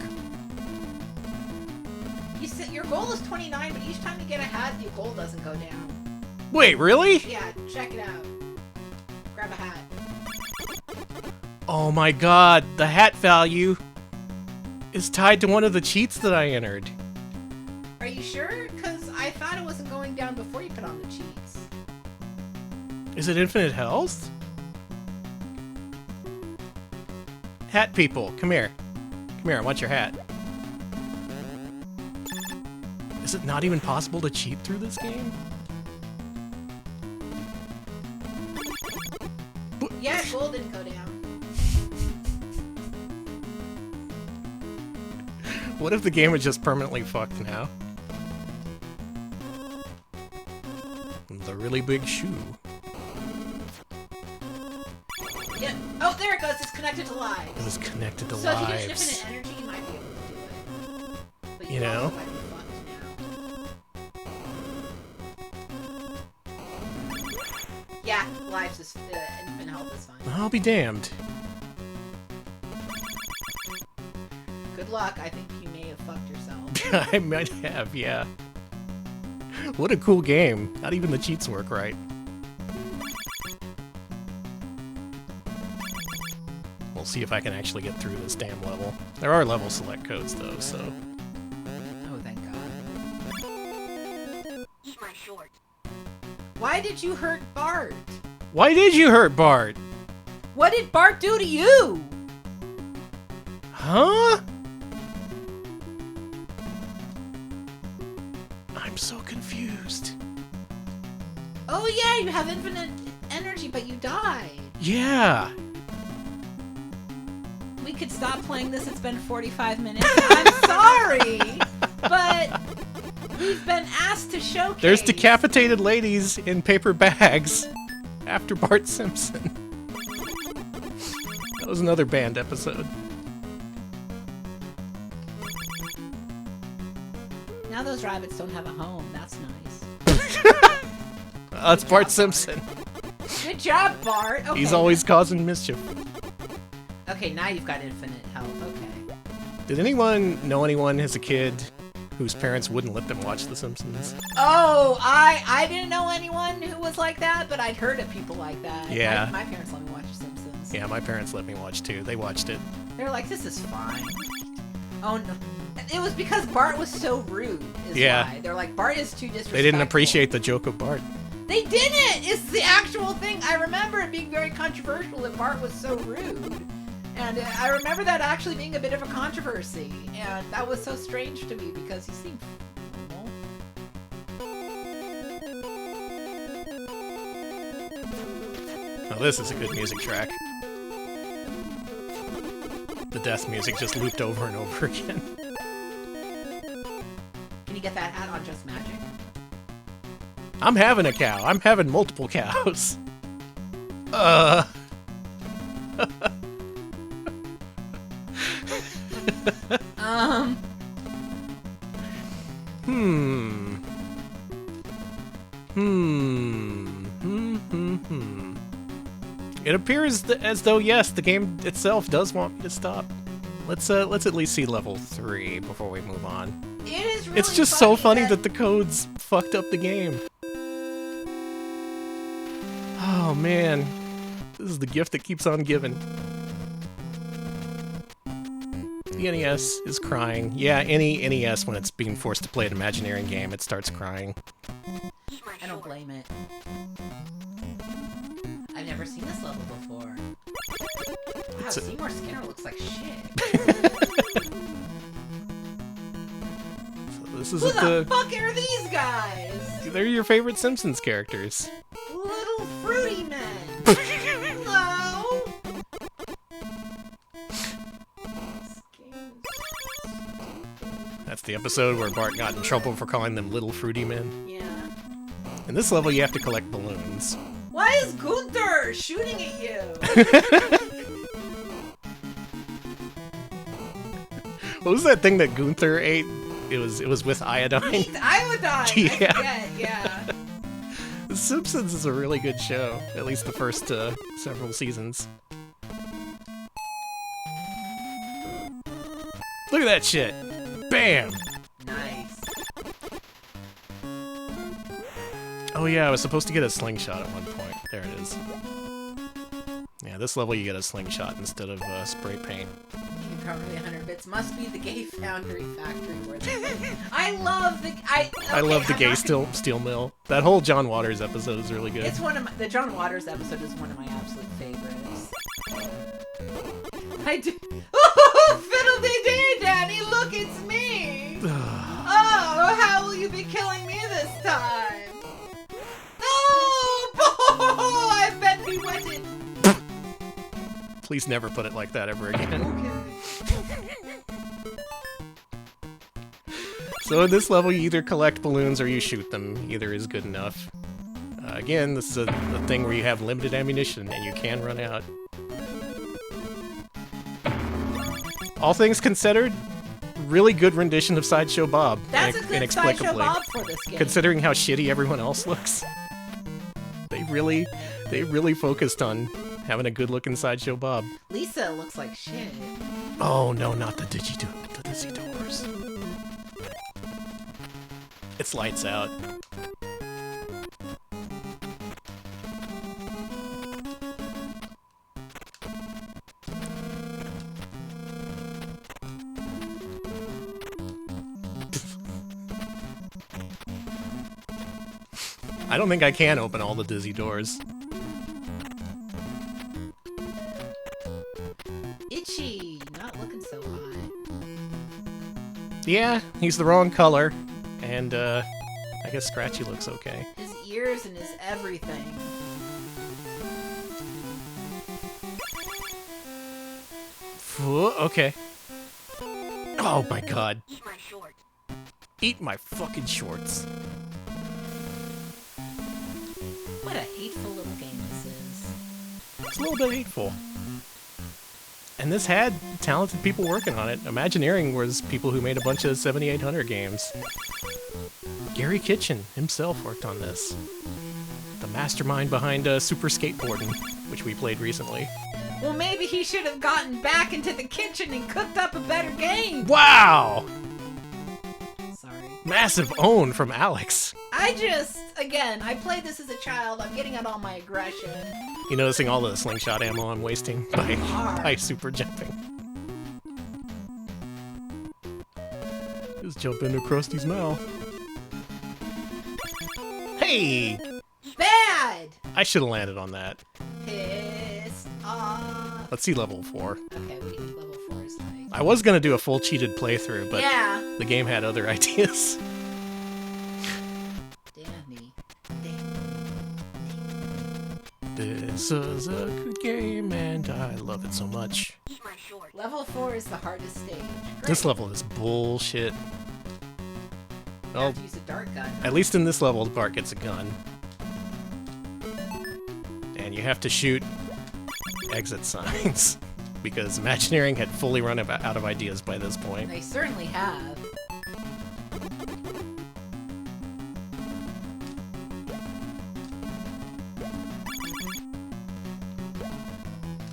You said your goal is 29, but each time you get a hat, your goal doesn't go down. Wait, really? Yeah, check it out. Grab a hat. Oh my god, the hat value is tied to one of the cheats that I entered. Are you sure? Because I thought it wasn't going down before you put on the cheats. Is it infinite health? Hat people, come here. Come here, I want your hat. Is it not even possible to cheat through this game? Yeah, gold didn't go down. What if the game is just permanently fucked now? The really big shoe. Yeah. Oh, there it goes. It's connected to lives. It was connected to So if you lives. get infinite energy, you might be able to do it. But You know? also might be fucked now. Yeah, lives is infinite health is fine. I'll be damned. Good luck. I think you may have fucked yourself. I might have, yeah. What a cool game. Not even the cheats work right. We'll see if I can actually get through this damn level. There are level select codes though, so... Oh, thank God. Eat my short. Why did you hurt Bart? Why did you hurt Bart? What did Bart do to you? Huh? I'm so confused. Oh yeah, you have infinite energy, but you died. Yeah. We could stop playing this. It's been 45 minutes. I'm sorry, but we've been asked to showcase. There's decapitated ladies in paper bags after Bart Simpson. That was another banned episode. Now those rabbits don't have a home. That's nice. That's Bart Simpson. Good job, Bart. Okay. He's always causing mischief. Okay, now you've got infinite health. Okay. Did anyone know anyone as a kid whose parents wouldn't let them watch The Simpsons? Oh, I didn't know anyone who was like that, but I'd heard of people like that. Yeah. My parents let me watch Simpsons. Yeah, my parents let me watch too. They watched it. They're like, this is fine. Oh no. It was because Bart was so rude, is Yeah. why. They're like, Bart is too disrespectful. They didn't appreciate the joke of Bart. They didn't! It's the actual thing. I remember it being very controversial that Bart was so rude. And I remember that actually being a bit of a controversy. And that was so strange to me because he seemed normal. Now this is a good music track. The death music just looped over and over again. Can you get that hat on Just Magic? I'm having a cow. I'm having multiple cows. It appears as though, yes, the game itself does want me to stop. Let's at least see level 3 before we move on. It is really It's just so funny that the codes fucked up the game. Oh man, this is the gift that keeps on giving. The NES is crying. Yeah, any NES, when it's being forced to play an Imagineering game, it starts crying. Eat my I don't short. blame it. I've never never seen this level before. Wow, Seymour Skinner looks like shit. This is Who the fuck are these guys? They're your favorite Simpsons characters. Little fruity men. Hello. That's the episode where Bart got in trouble for calling them little fruity men. Yeah. In this level, you have to collect balloons. Why is Gunther shooting at you? What was that thing that Gunther ate? It was with iodine. He eats iodine. Yeah. Yeah. The Simpsons is a really good show, at least the first several seasons. Look at that shit! Bam! Nice. Oh yeah, I was supposed to get a slingshot at one point. There it is. Yeah, this level you get a slingshot instead of spray paint. You probably 100 bits must be the Gay Foundry factory where they I love the I love the Gay Steel Mill. That whole John Waters episode is really good. It's one of the John Waters episode is one of my absolute favorites. I do. Oh, fiddle-dee-dee, Daddy! Look, it's me. Oh, how will you be killing me this time? Oh, I've been bewetted. Please never put it like that ever again. Okay. So in this level, you either collect balloons or you shoot them. Either is good enough. Again, this is a thing where you have limited ammunition and you can run out. All things considered, really good rendition of Sideshow Bob. That's a good Sideshow Bob for this game. Considering how shitty everyone else looks. They really focused on having a good-looking Sideshow Bob. Lisa looks like shit. Oh no, not the Dizzy Doors. It's lights out. I don't think I can open all the Dizzy Doors. Itchy, not looking so hot. Yeah, he's the wrong color, and I guess Scratchy looks okay. His ears and his everything. Okay. Oh my god. Eat my shorts. Eat my fucking shorts. What a hateful little game this is. It's a little bit hateful. And this had talented people working on it. Imagineering was people who made a bunch of 7800 games. Gary Kitchen himself worked on this. The mastermind behind Super Skateboarding, which we played recently. Well, maybe he should have gotten back into the kitchen and cooked up a better game. Wow! Sorry. Massive own from Alex. Again, I played this as a child. I'm getting out all my aggression. You noticing all the slingshot ammo I'm wasting by super jumping? Just jump into Krusty's mouth. Hey! Bad! I should have landed on that. Pissed off. Let's see level 4. Okay, we can level 4 is like... I was gonna do a full cheated playthrough, but yeah. the game had other ideas. Danny. This is a good game, and I love it so much. Eat my shorts. Level 4 is the hardest stage. Great. This level is bullshit. You Well, have to use a dart gun. at least in this level, Bart gets a gun. And you have to shoot exit signs. Because Imagineering had fully run out of ideas by this point. They certainly have.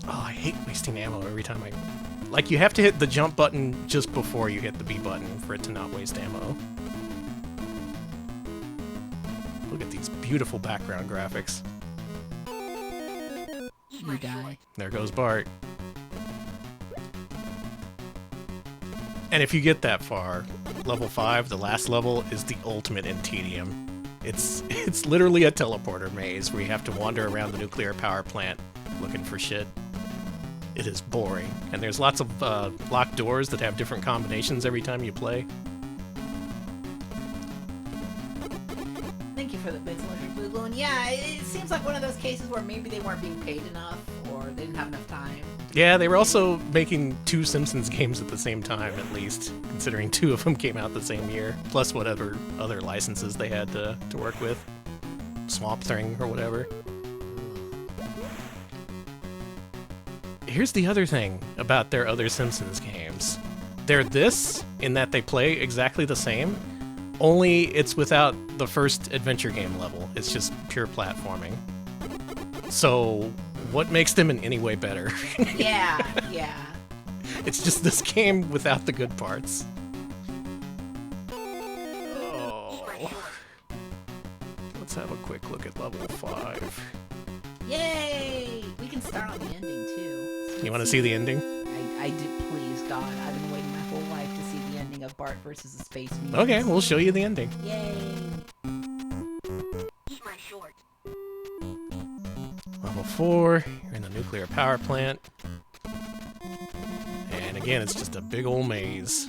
Oh, I hate wasting ammo every time I... Like, you have to hit the jump button just before you hit the B button for it to not waste ammo. Look at these beautiful background graphics. You die. There goes Bart. And if you get that far, level 5, the last level, is the ultimate in tedium. It's literally a teleporter maze where you have to wander around the nuclear power plant looking for shit. It is boring, and there's lots of locked doors that have different combinations every time you play. Thank you for the bits, Electric Boogaloo. And yeah, it seems like one of those cases where maybe they weren't being paid enough, or they didn't have enough time. Yeah, they were also making 2 Simpsons games at the same time, at least, considering 2 of them came out the same year, plus whatever other licenses they had to work with. Swamp Thing or whatever. Here's the other thing about their other Simpsons games. They're this, in that they play exactly the same, only it's without the first adventure game level. It's just pure platforming. So, what makes them in any way better? Yeah. It's just this game without the good parts. Oh. Let's have a quick look at level 5. Yay! We can start on the ending, too. You want to see the ending? I do, please, God. I've been waiting my whole life to see the ending of Bart versus the Space Mutants. Okay, we'll show you the ending. Yay! Eat my short. Level 4, you're in the nuclear power plant. And again, it's just a big old maze.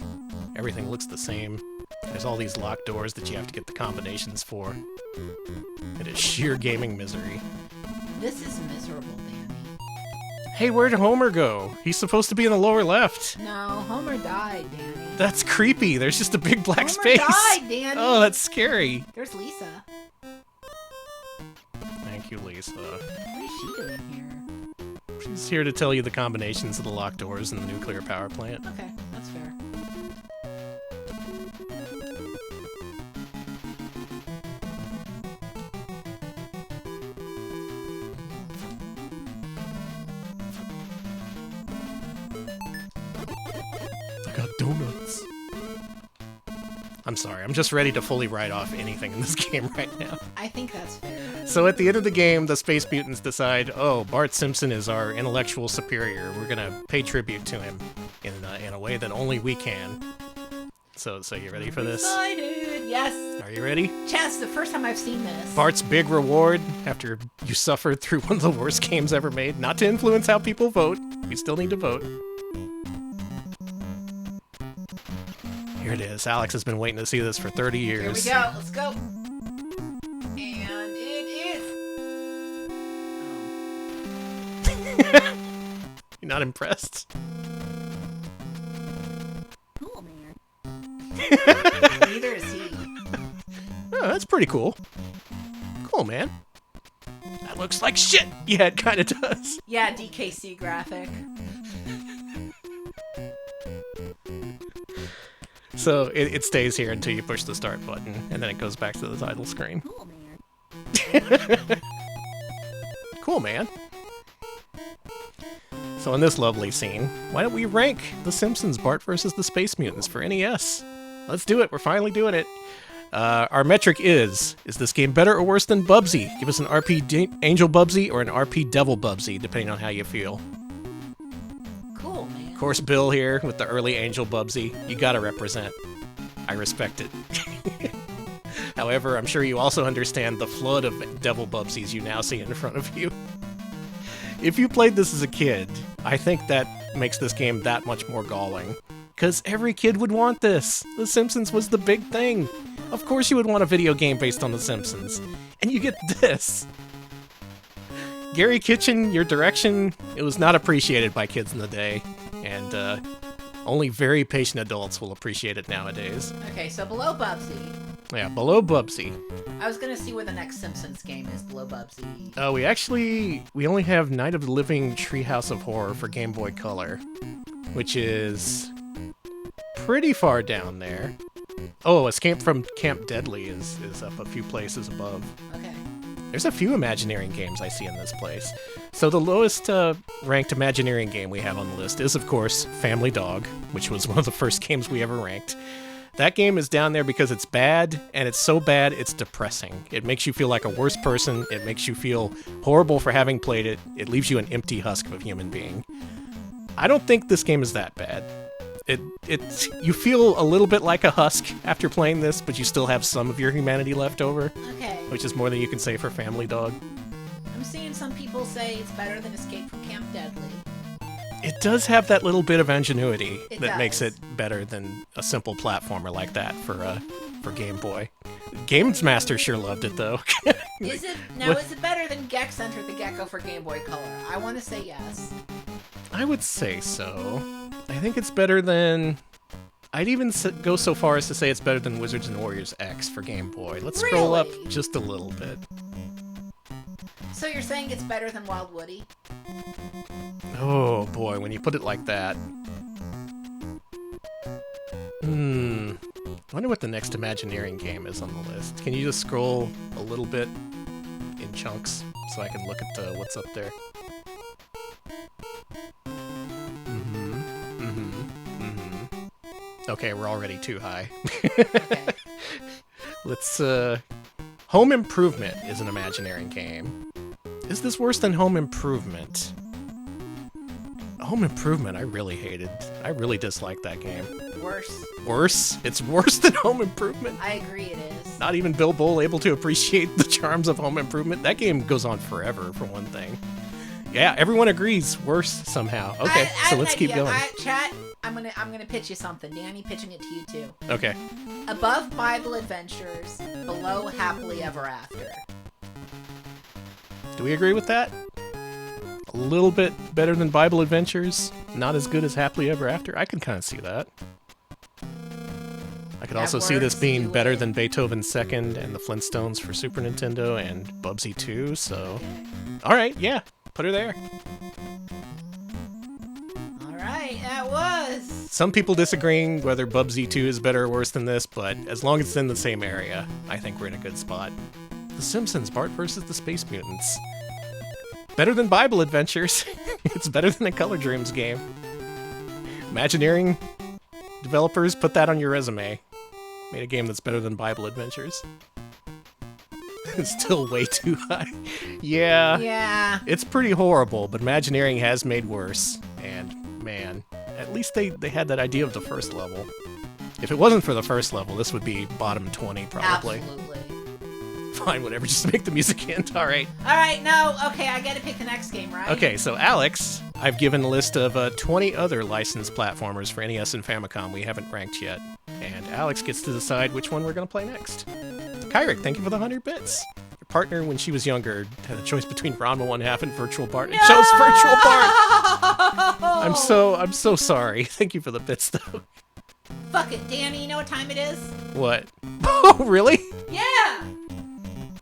Everything looks the same. There's all these locked doors that you have to get the combinations for. It is sheer gaming misery. This is miserable, Danny. Hey, where'd Homer go? He's supposed to be in the lower left. No, Homer died, Danny. That's creepy. There's just a big black Homer space. died, Danny. Oh, that's scary. There's Lisa. Thank you, Lisa. What is she doing here? She's here to tell you the combinations of the locked doors in the nuclear power plant. Okay, that's fair. I got donuts. I'm sorry, I'm just ready to fully write off anything in this game right now. I think that's fair. So at the end of the game, the Space Mutants decide, oh, Bart Simpson is our intellectual superior. We're gonna pay tribute to him in a way that only we can. So you ready for this? Excited! Yes! Are you ready? Chess, the first time I've seen this. Bart's big reward after you suffered through one of the worst games ever made. Not to influence how people vote. You still need to vote. Here it is. Alex has been waiting to see this for 30 years. Here we go. Let's go. And it is. You're not impressed? Cool, man. Neither is he. Oh, that's pretty cool. Cool, man. That looks like shit. Yeah, it kind of does. Yeah, DKC graphic. So it stays here until you push the start button, and then it goes back to the title screen. Cool, man. Cool, man. So in this lovely scene, why don't we rank The Simpsons Bart versus the Space Mutants for NES? Let's do it. We're finally doing it. Our metric is this game better or worse than Bubsy? Give us an RP Angel Bubsy or an RP Devil Bubsy, depending on how you feel. Cool, man. Of course, Bill here with the early Angel Bubsy. You gotta represent. I respect it. However, I'm sure you also understand the flood of Devil Bubsies you now see in front of you. If you played this as a kid, I think that makes this game that much more galling. Because every kid would want this. The Simpsons was the big thing. Of course you would want a video game based on The Simpsons. And you get this. Gary Kitchen, your direction, it was not appreciated by kids in the day. And only very patient adults will appreciate it nowadays. Okay, so below Bubsy. Yeah, below Bubsy. I was gonna see where the next Simpsons game is below Bubsy. We only have Night of the Living Treehouse of Horror for Game Boy Color, which is pretty far down there. Oh, Escape from Camp Deadly is up a few places above. Okay. There's a few Imagineering games I see in this place. So the lowest ranked Imagineering game we have on the list is, of course, Family Dog, which was one of the first games we ever ranked. That game is down there because it's bad, and it's so bad it's depressing. It makes you feel like a worse person, it makes you feel horrible for having played it, it leaves you an empty husk of a human being. I don't think this game is that bad. You feel a little bit like a husk after playing this, but you still have some of your humanity left over. Okay. Which is more than you can say for Family Dog. I'm seeing some people say it's better than Escape from Camp Deadly. It does have that little bit of ingenuity It that does. makes it better than a simple platformer like that for Game Boy. Games Master sure loved it though. Is it better than Gex Enter the Gecko for Game Boy Color? I want to say yes. I would say so. I think it's better than... I'd even go so far as to say it's better than Wizards and Warriors X for Game Boy. Let's scroll up Really? just a little bit. So you're saying it's better than Wild Woody? Oh boy, when you put it like that. I wonder what the next Imagineering game is on the list. Can you just scroll a little bit in chunks so I can look at what's up there? Okay, we're already too high. Okay. Let's, Home Improvement is an Imagineering game. Is this worse than Home Improvement? Home Improvement, I really hated. I really disliked that game. Worse. Worse? It's worse than Home Improvement? I agree it is. Not even Bill Bull able to appreciate the charms of Home Improvement? That game goes on forever, for one thing. Yeah, everyone agrees. Worse somehow. Okay, so let's keep going. Chat, I'm gonna pitch you something. Danny, pitching it to you too. Okay. Above Bible Adventures, below Happily Ever After. Do we agree with that? A little bit better than Bible Adventures, not as good as Happily Ever After. I can kind of see that. I could also see this being better than Beethoven's Second and the Flintstones for Super Nintendo and Bubsy 2, so... Alright, yeah, put her there. Alright, that was... Some people disagreeing whether Bubsy 2 is better or worse than this, but as long as it's in the same area, I think we're in a good spot. The Simpsons, Bart versus the Space Mutants. Better than Bible Adventures. It's better than a Color Dreams game. Imagineering developers, put that on your resume. Made a game that's better than Bible Adventures. It's still way too high. Yeah. Yeah. It's pretty horrible, but Imagineering has made worse. And, man, at least they had that idea of the first level. If it wasn't for the first level, this would be bottom 20, probably. Absolutely. Fine, whatever, just make the music end, alright. Alright, no, okay, I gotta pick the next game, right? Okay, so Alex, I've given a list of 20 other licensed platformers for NES and Famicom we haven't ranked yet. And Alex gets to decide which one we're going to play next. Kyrick, thank you for the 100 bits. Your partner, when she was younger, had a choice between Ranma 1/2 and Virtual Bart, and chose Virtual Bart! I'm so sorry. Thank you for the bits, though. Fuck it, Danny, you know what time it is? What? Oh, really? Yeah!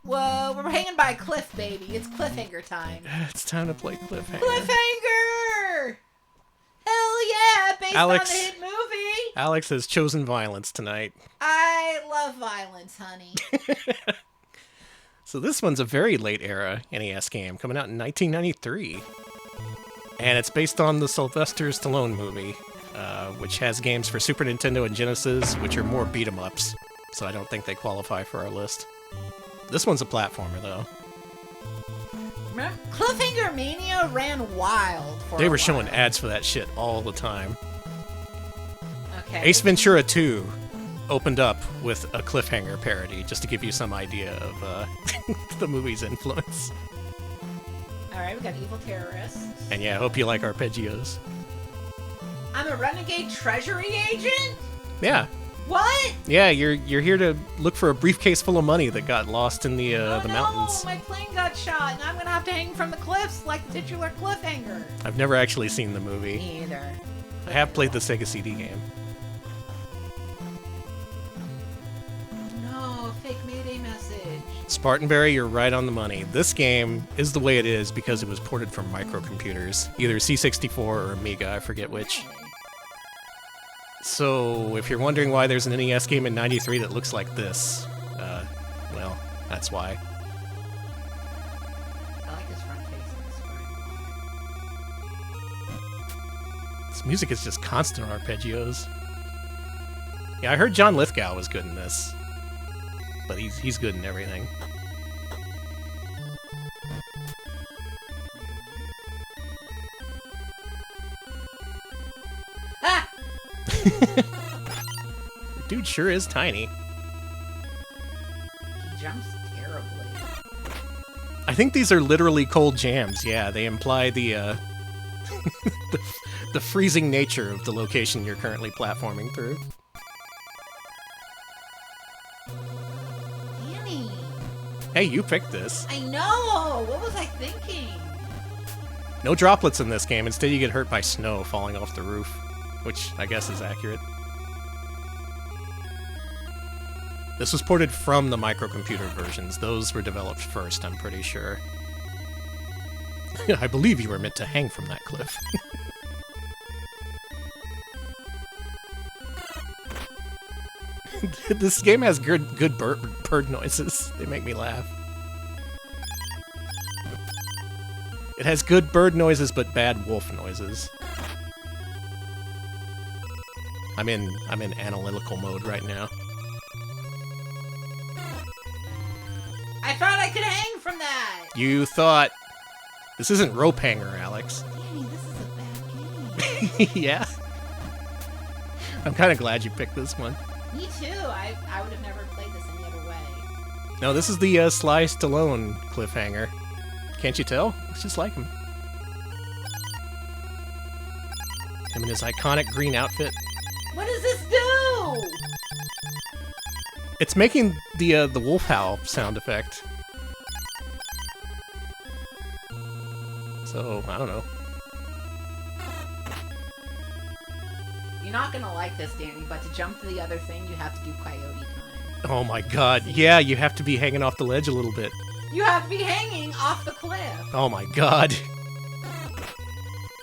Whoa, we're hanging by a cliff, baby. It's cliffhanger time. It's time to play Cliffhanger. Cliffhanger! Hell yeah, based Alex. on the hit movie. Alex has chosen violence tonight. I love violence, honey. So this one's a very late era NES game, coming out in 1993. And it's based on the Sylvester Stallone movie, which has games for Super Nintendo and Genesis, which are more beat-em-ups. So I don't think they qualify for our list. This one's a platformer, though. Remember, Cliffhanger Mania ran wild for They a were while. showing ads for that shit all the time. Okay. Ace Ventura 2 opened up with a Cliffhanger parody, just to give you some idea of the movie's influence. Alright, we got Evil Terrorists. And yeah, I hope you like arpeggios. I'm a renegade treasury agent? Yeah. What? Yeah, you're here to look for a briefcase full of money that got lost in the mountains. No, my plane got shot, and I'm gonna have to hang from the cliffs like the titular Cliffhanger. I've never actually seen the movie. Me either. I have played the Sega CD game. No, fake Mayday message. Spartanberry, you're right on the money. This game is the way it is because it was ported from microcomputers, either C64 or Amiga, I forget which. So, if you're wondering why there's an NES game in '93 that looks like this, well, that's why. I like his front face. This music is just constant arpeggios. Yeah, I heard John Lithgow was good in this, but he's good in everything. Ah! Dude sure is tiny. He jumps terribly. I think these are literally cold jams. Yeah, they imply the the freezing nature of the location you're currently platforming through. Danny! Hey, you picked this. I know! What was I thinking? No droplets in this game. Instead, you get hurt by snow falling off the roof, which I guess is accurate. This was ported from the microcomputer versions. Those were developed first, I'm pretty sure. I believe you were meant to hang from that cliff. This game has good bird noises. They make me laugh. It has good bird noises, but bad wolf noises. I'm in analytical mode right now. I thought I could hang from that! You thought... This isn't Rope Hanger, Alex. Danny, this is a bad game. Yeah? I'm kind of glad you picked this one. Me too. I would have never played this any other way. No, this is the Sly Stallone Cliffhanger. Can't you tell? It's just like him. Him in his iconic green outfit. What does this do? It's making the wolf howl sound effect. So, I don't know. You're not gonna like this, Danny, but to jump to the other thing, you have to do coyote time. Oh my god. Yeah, you have to be hanging off the ledge a little bit. You have to be hanging off the cliff. Oh my god.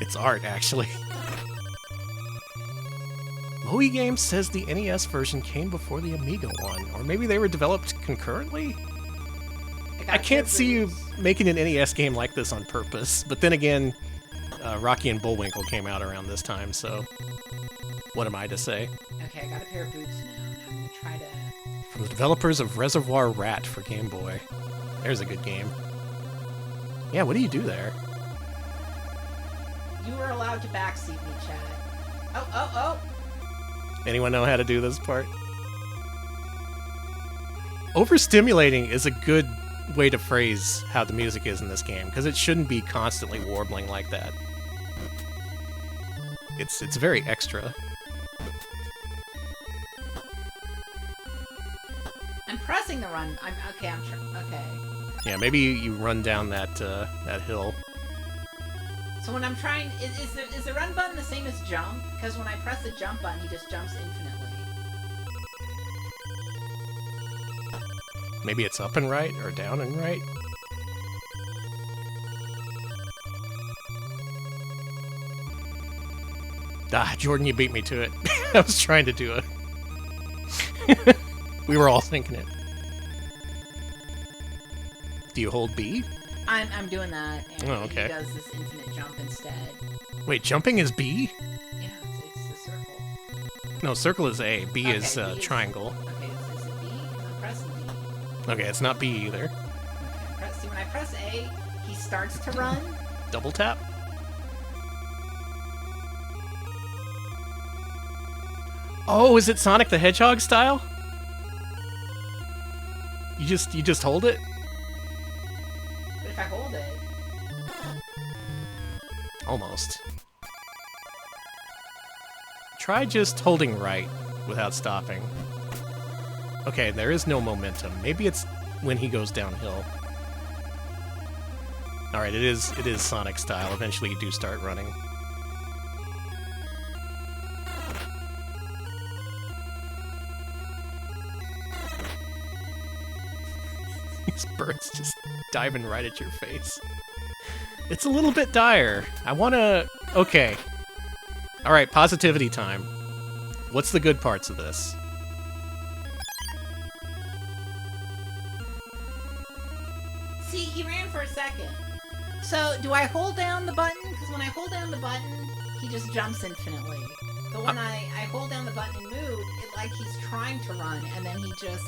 It's art, actually. Moe Games says the NES version came before the Amiga one, or maybe they were developed concurrently? I can't see you making an NES game like this on purpose, but then again, Rocky and Bullwinkle came out around this time, so what am I to say? Okay, I got a pair of boots now. I'm gonna try to... From the developers of Reservoir Rat for Game Boy. There's a good game. Yeah, what do you do there? You were allowed to backseat me, Chad. Oh! Anyone know how to do this part? Overstimulating is a good way to phrase how the music is in this game, because it shouldn't be constantly warbling like that. It's very extra. I'm pressing the run. Okay. Yeah, maybe you run down that that hill. So when I'm trying, is the run button the same as jump? Because when I press the jump button, he just jumps infinitely. Maybe it's up and right, or down and right? Ah, Jordan, you beat me to it. I was trying to do it. We were all thinking it. Do you hold B? I'm doing that, and Oh, okay. he does this infinite jump instead. Wait, jumping is B? Yeah, it's the circle. No, circle is A. B Okay, is B is- triangle. Okay, is it B? I'm pressing B. Okay, it's not B either. Okay, see, when I press A, he starts to run. Double tap? Oh, is it Sonic the Hedgehog style? You just hold it? But if I hold it... Almost. Try just holding right without stopping. Okay, there is no momentum. Maybe it's when he goes downhill. Alright, it is Sonic style. Eventually you do start running. These birds just diving right at your face. It's a little bit dire. I wanna... Okay. Alright, positivity time. What's the good parts of this? See, he ran for a second. So, do I hold down the button? Because when I hold down the button, he just jumps infinitely. But when I hold down the button and move, it like he's trying to run, and then he just...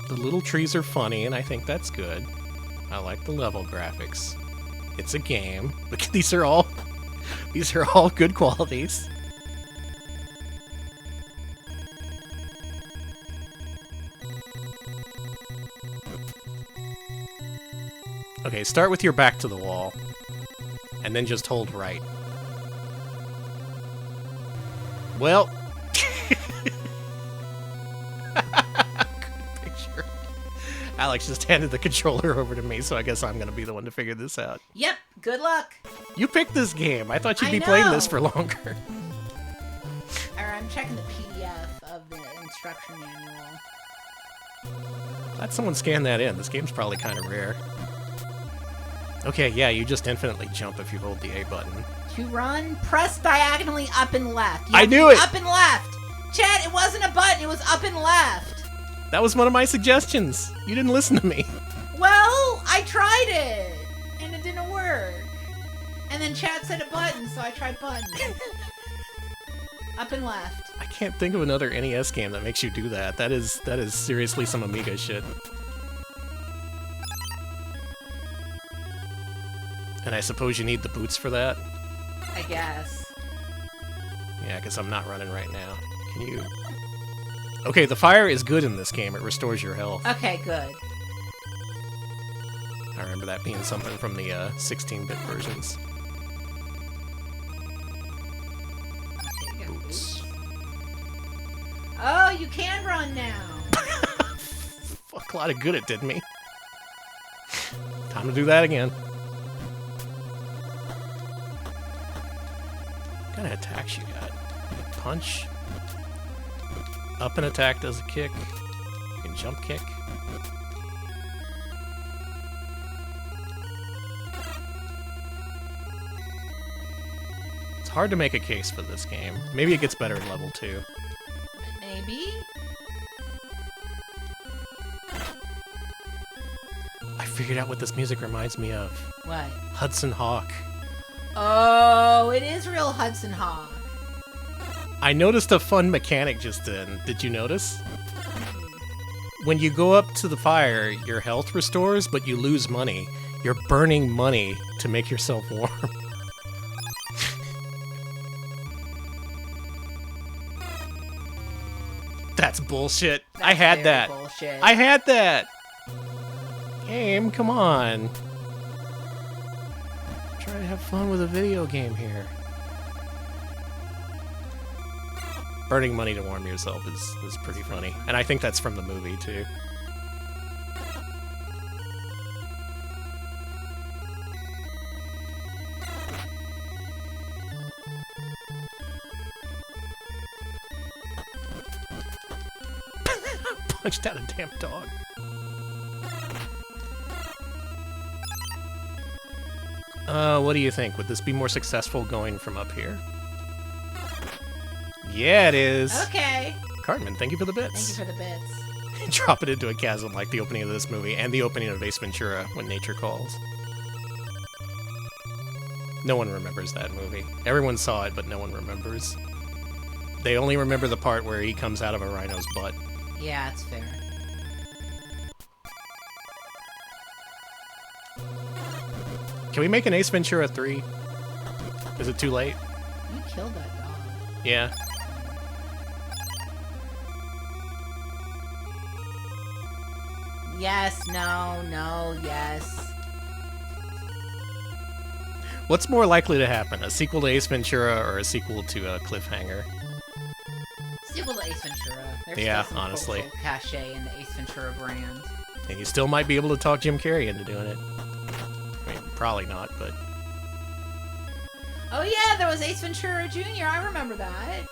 The little trees are funny, and I think that's good. I like the level graphics. It's a game. Look, these are all good qualities. Okay, start with your back to the wall. And then just hold right. Well... Picture. Alex just handed the controller over to me, so I guess I'm gonna be the one to figure this out. Yep, good luck. You picked this game. I thought you'd be I playing know. this for longer. Alright, I'm checking the PDF of the instruction manual. Glad someone scanned that in. This game's probably kind of rare. Okay, yeah, you just infinitely jump if you hold the A button. To run, press diagonally up and left. I knew it! Up and left! Chad, it wasn't a button, it was up and left. That was one of my suggestions. You didn't listen to me. Well, I tried it, and it didn't work. And then Chad said a button, so I tried button. Up and left. I can't think of another NES game that makes you do that. That is seriously some Amiga shit. And I suppose you need the boots for that? I guess. Yeah, because I'm not running right now. Can you... Okay, the fire is good in this game. It restores your health. Okay, good. I remember that being something from the 16-bit versions. Okay, you got Boots. Oh, you can run now. Fuck, a lot of good it did me. Time to do that again. What kind of attacks you got? Punch. Up and attack does a kick. You can jump kick. It's hard to make a case for this game. Maybe it gets better in level 2. Maybe? I figured out what this music reminds me of. What? Hudson Hawk. Oh, it is real Hudson Hawk. I noticed a fun mechanic just then. Did you notice? When you go up to the fire, your health restores, but you lose money. You're burning money to make yourself warm. That's bullshit. I That's had very that. Bullshit. I had that. Game, come on. Try to have fun with a video game here. Burning money to warm yourself is pretty funny. And I think that's from the movie, too. Punched out a damn dog. What do you think? Would this be more successful going from up here? Yeah, it is. Okay. Cartman, thank you for the bits. Thank you for the bits. Drop it into a chasm like the opening of this movie and the opening of Ace Ventura, When Nature Calls. No one remembers that movie. Everyone saw it, but no one remembers. They only remember the part where he comes out of a rhino's butt. Yeah, it's fair. Can we make an Ace Ventura 3? Is it too late? You killed that dog. Yeah. Yes, no, no, yes. What's more likely to happen, a sequel to Ace Ventura or a sequel to Cliffhanger? Sequel to Ace Ventura. There's Yeah, still some honestly. cultural cachet in the Ace Ventura brand. And you still might be able to talk Jim Carrey into doing it. I mean, probably not, but... Oh yeah, there was Ace Ventura Jr. I remember that.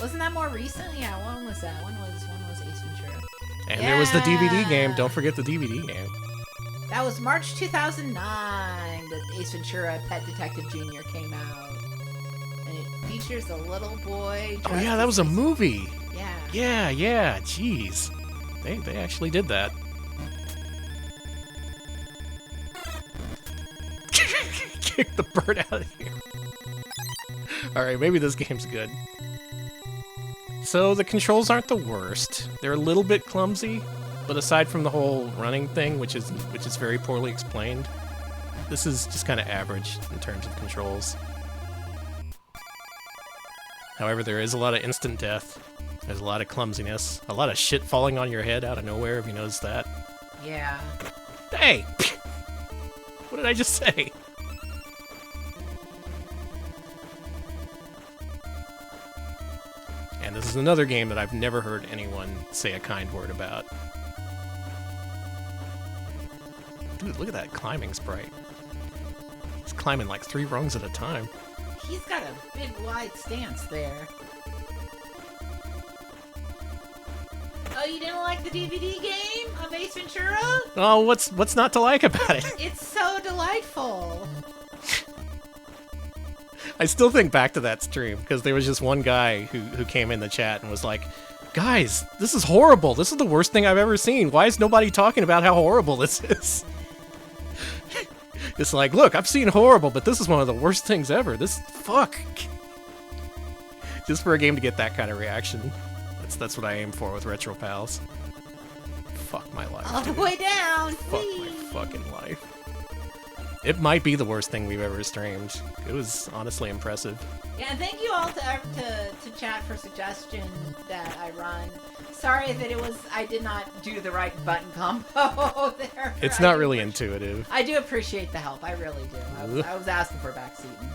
Wasn't that more recent? Yeah, when was that? When was Ace Ventura? And there was the DVD Yeah. game. Don't forget the DVD game. That was March 2009 that Ace Ventura Pet Detective Jr. came out. And it features a little boy. Oh dressed yeah, that as was a Ace- movie. Yeah. Yeah, jeez. They actually did that. Kick the bird out of here. Alright, maybe this game's good. So the controls aren't the worst. They're a little bit clumsy, but aside from the whole running thing, which is very poorly explained, this is just kind of average in terms of controls. However, there is a lot of instant death. There's a lot of clumsiness. A lot of shit falling on your head out of nowhere, if you noticed that. Yeah. Hey! What did I just say? And this is another game that I've never heard anyone say a kind word about. Dude, look at that climbing sprite. He's climbing like 3 rungs at a time. He's got a big wide stance there. Oh, you didn't like the DVD game of Ace Ventura? Oh, what's not to like about it? It's so delightful. I still think back to that stream, because there was just one guy who came in the chat and was like, guys, this is horrible. This is the worst thing I've ever seen. Why is nobody talking about how horrible this is? It's like, look, I've seen horrible, but this is one of the worst things ever. This, fuck. Just for a game to get that kind of reaction. That's what I aim for with Retro Pals. Fuck my life. All the way down. Fuck my fucking life. It might be the worst thing we've ever streamed. It was honestly impressive. Yeah, and thank you all to chat for suggestion that I run. Sorry that I did not do the right button combo there. It's not really intuitive. I do appreciate the help. I really do. I was asking for backseating.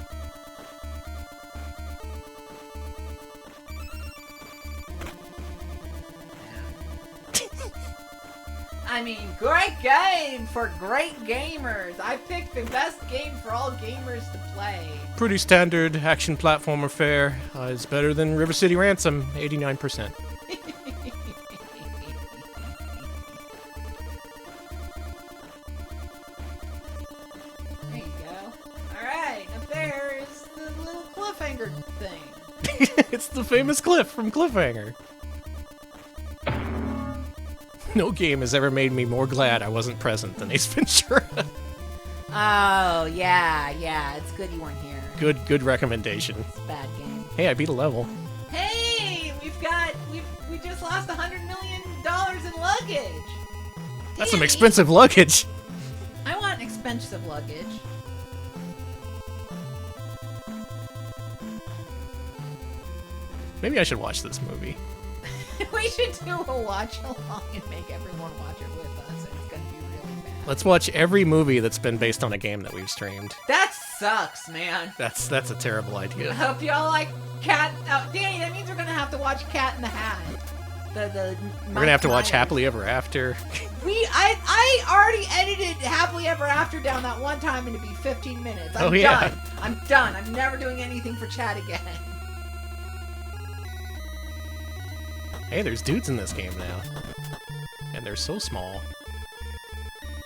I mean, great game for great gamers. I picked the best game for all gamers to play. Pretty standard action platformer fare. Is better than River City Ransom, 89%. There you go. Alright, up there is the little Cliffhanger thing. It's the famous Cliff from Cliffhanger. No game has ever made me more glad I wasn't present than Ace Ventura. Oh, yeah, it's good you weren't here. Good recommendation. It's a bad game. Hey, I beat a level. Hey, we just lost $100 million in luggage. That's some expensive luggage. I want expensive luggage. Maybe I should watch this movie. We should do a watch along and make everyone watch it with us. It's gonna be really bad. Let's watch every movie that's been based on a game that we've streamed. That sucks, man. That's a terrible I idea. hope y'all like Cat. Oh, Danny, that means we're gonna have to watch Cat in the Hat. We're gonna have to watch Happily Ever After. I already edited Happily Ever After down that one time and it'd be 15 minutes. I'm yeah. done. I'm done. I'm never doing anything for chat again. Hey, there's dudes in this game now. And they're so small.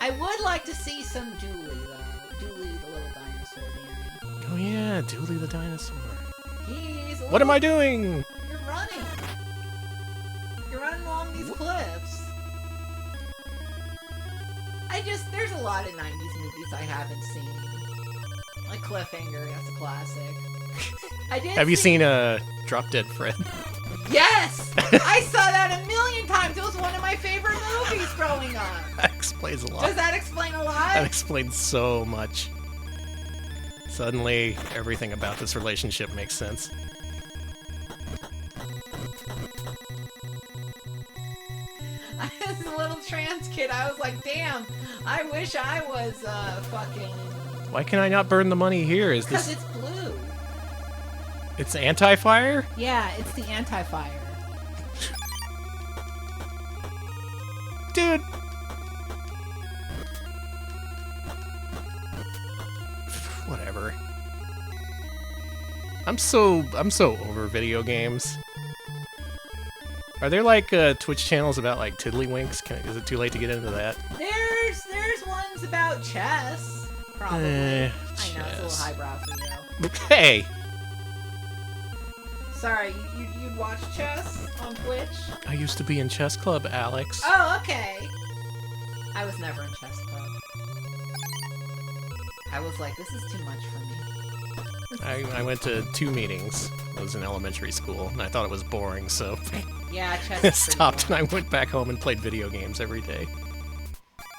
I would like to see some Dooley, though. Dooley, the little dinosaur, Danny. Oh yeah, Dooley the dinosaur. He's What am I doing? You're running. You're running along these cliffs. There's a lot of 90s movies I haven't seen. Like Cliffhanger, that's a classic. Have you seen Drop Dead Fred? Yes! I saw that a million times. It was one of my favorite movies growing up. That explains a lot. Does that explain a lot? That explains so much. Suddenly, everything about this relationship makes sense. As a little trans kid, I was like, damn, I wish I was fucking... Why can I not burn the money here? Is Because this... it's blue. It's anti-fire? Yeah, it's the anti-fire. Dude! Whatever. I'm so over video games. Are there like Twitch channels about like tiddlywinks? Is it too late to get into that? There's ones about chess, probably. I know, it's a little highbrow for you. Hey! Sorry, you'd watch chess on Twitch? I used to be in chess club, Alex. Oh, okay. I was never in chess club. I was like, this is too much for me. I went to 2 meetings. I was in elementary school, and I thought it was boring, so Yeah, chess I is stopped and pretty I went back home and played video games every day.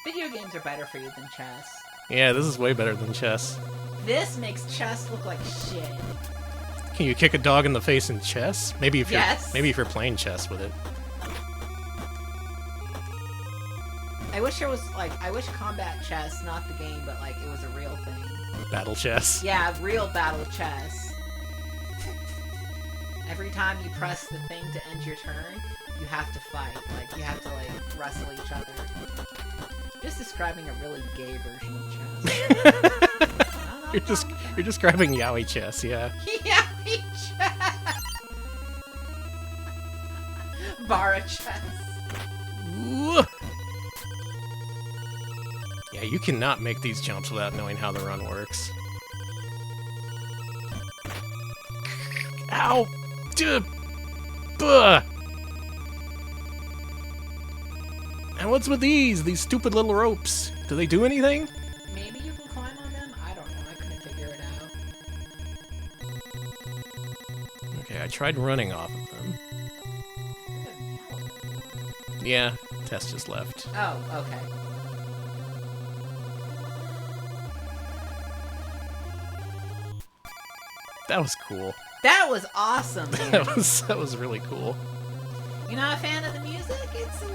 Video games are better for you than chess. Yeah, this is way better than chess. This makes chess look like shit. Can you kick a dog in the face in chess? Maybe if Yes. maybe if you're playing chess with it. I wish there was I wish combat chess, not the game, but it was a real thing. Battle chess. Yeah, real battle chess. Every time you press the thing to end your turn, you have to fight. You have to wrestle each other. Just describing a really gay version of chess. You're describing yaoi chess, yeah. Yaoi chess. Bara chess. Ooh. Yeah, you cannot make these jumps without knowing how the run works. Ow! Duh. Buh. And what's with these stupid little ropes? Do they do anything? Maybe you can climb on them? I don't know. I couldn't figure it out. Okay, I tried running off of them. Yeah, Tess just left. Oh, okay. That was cool. That was awesome, man. That was really cool. You're not a fan of the music? It's a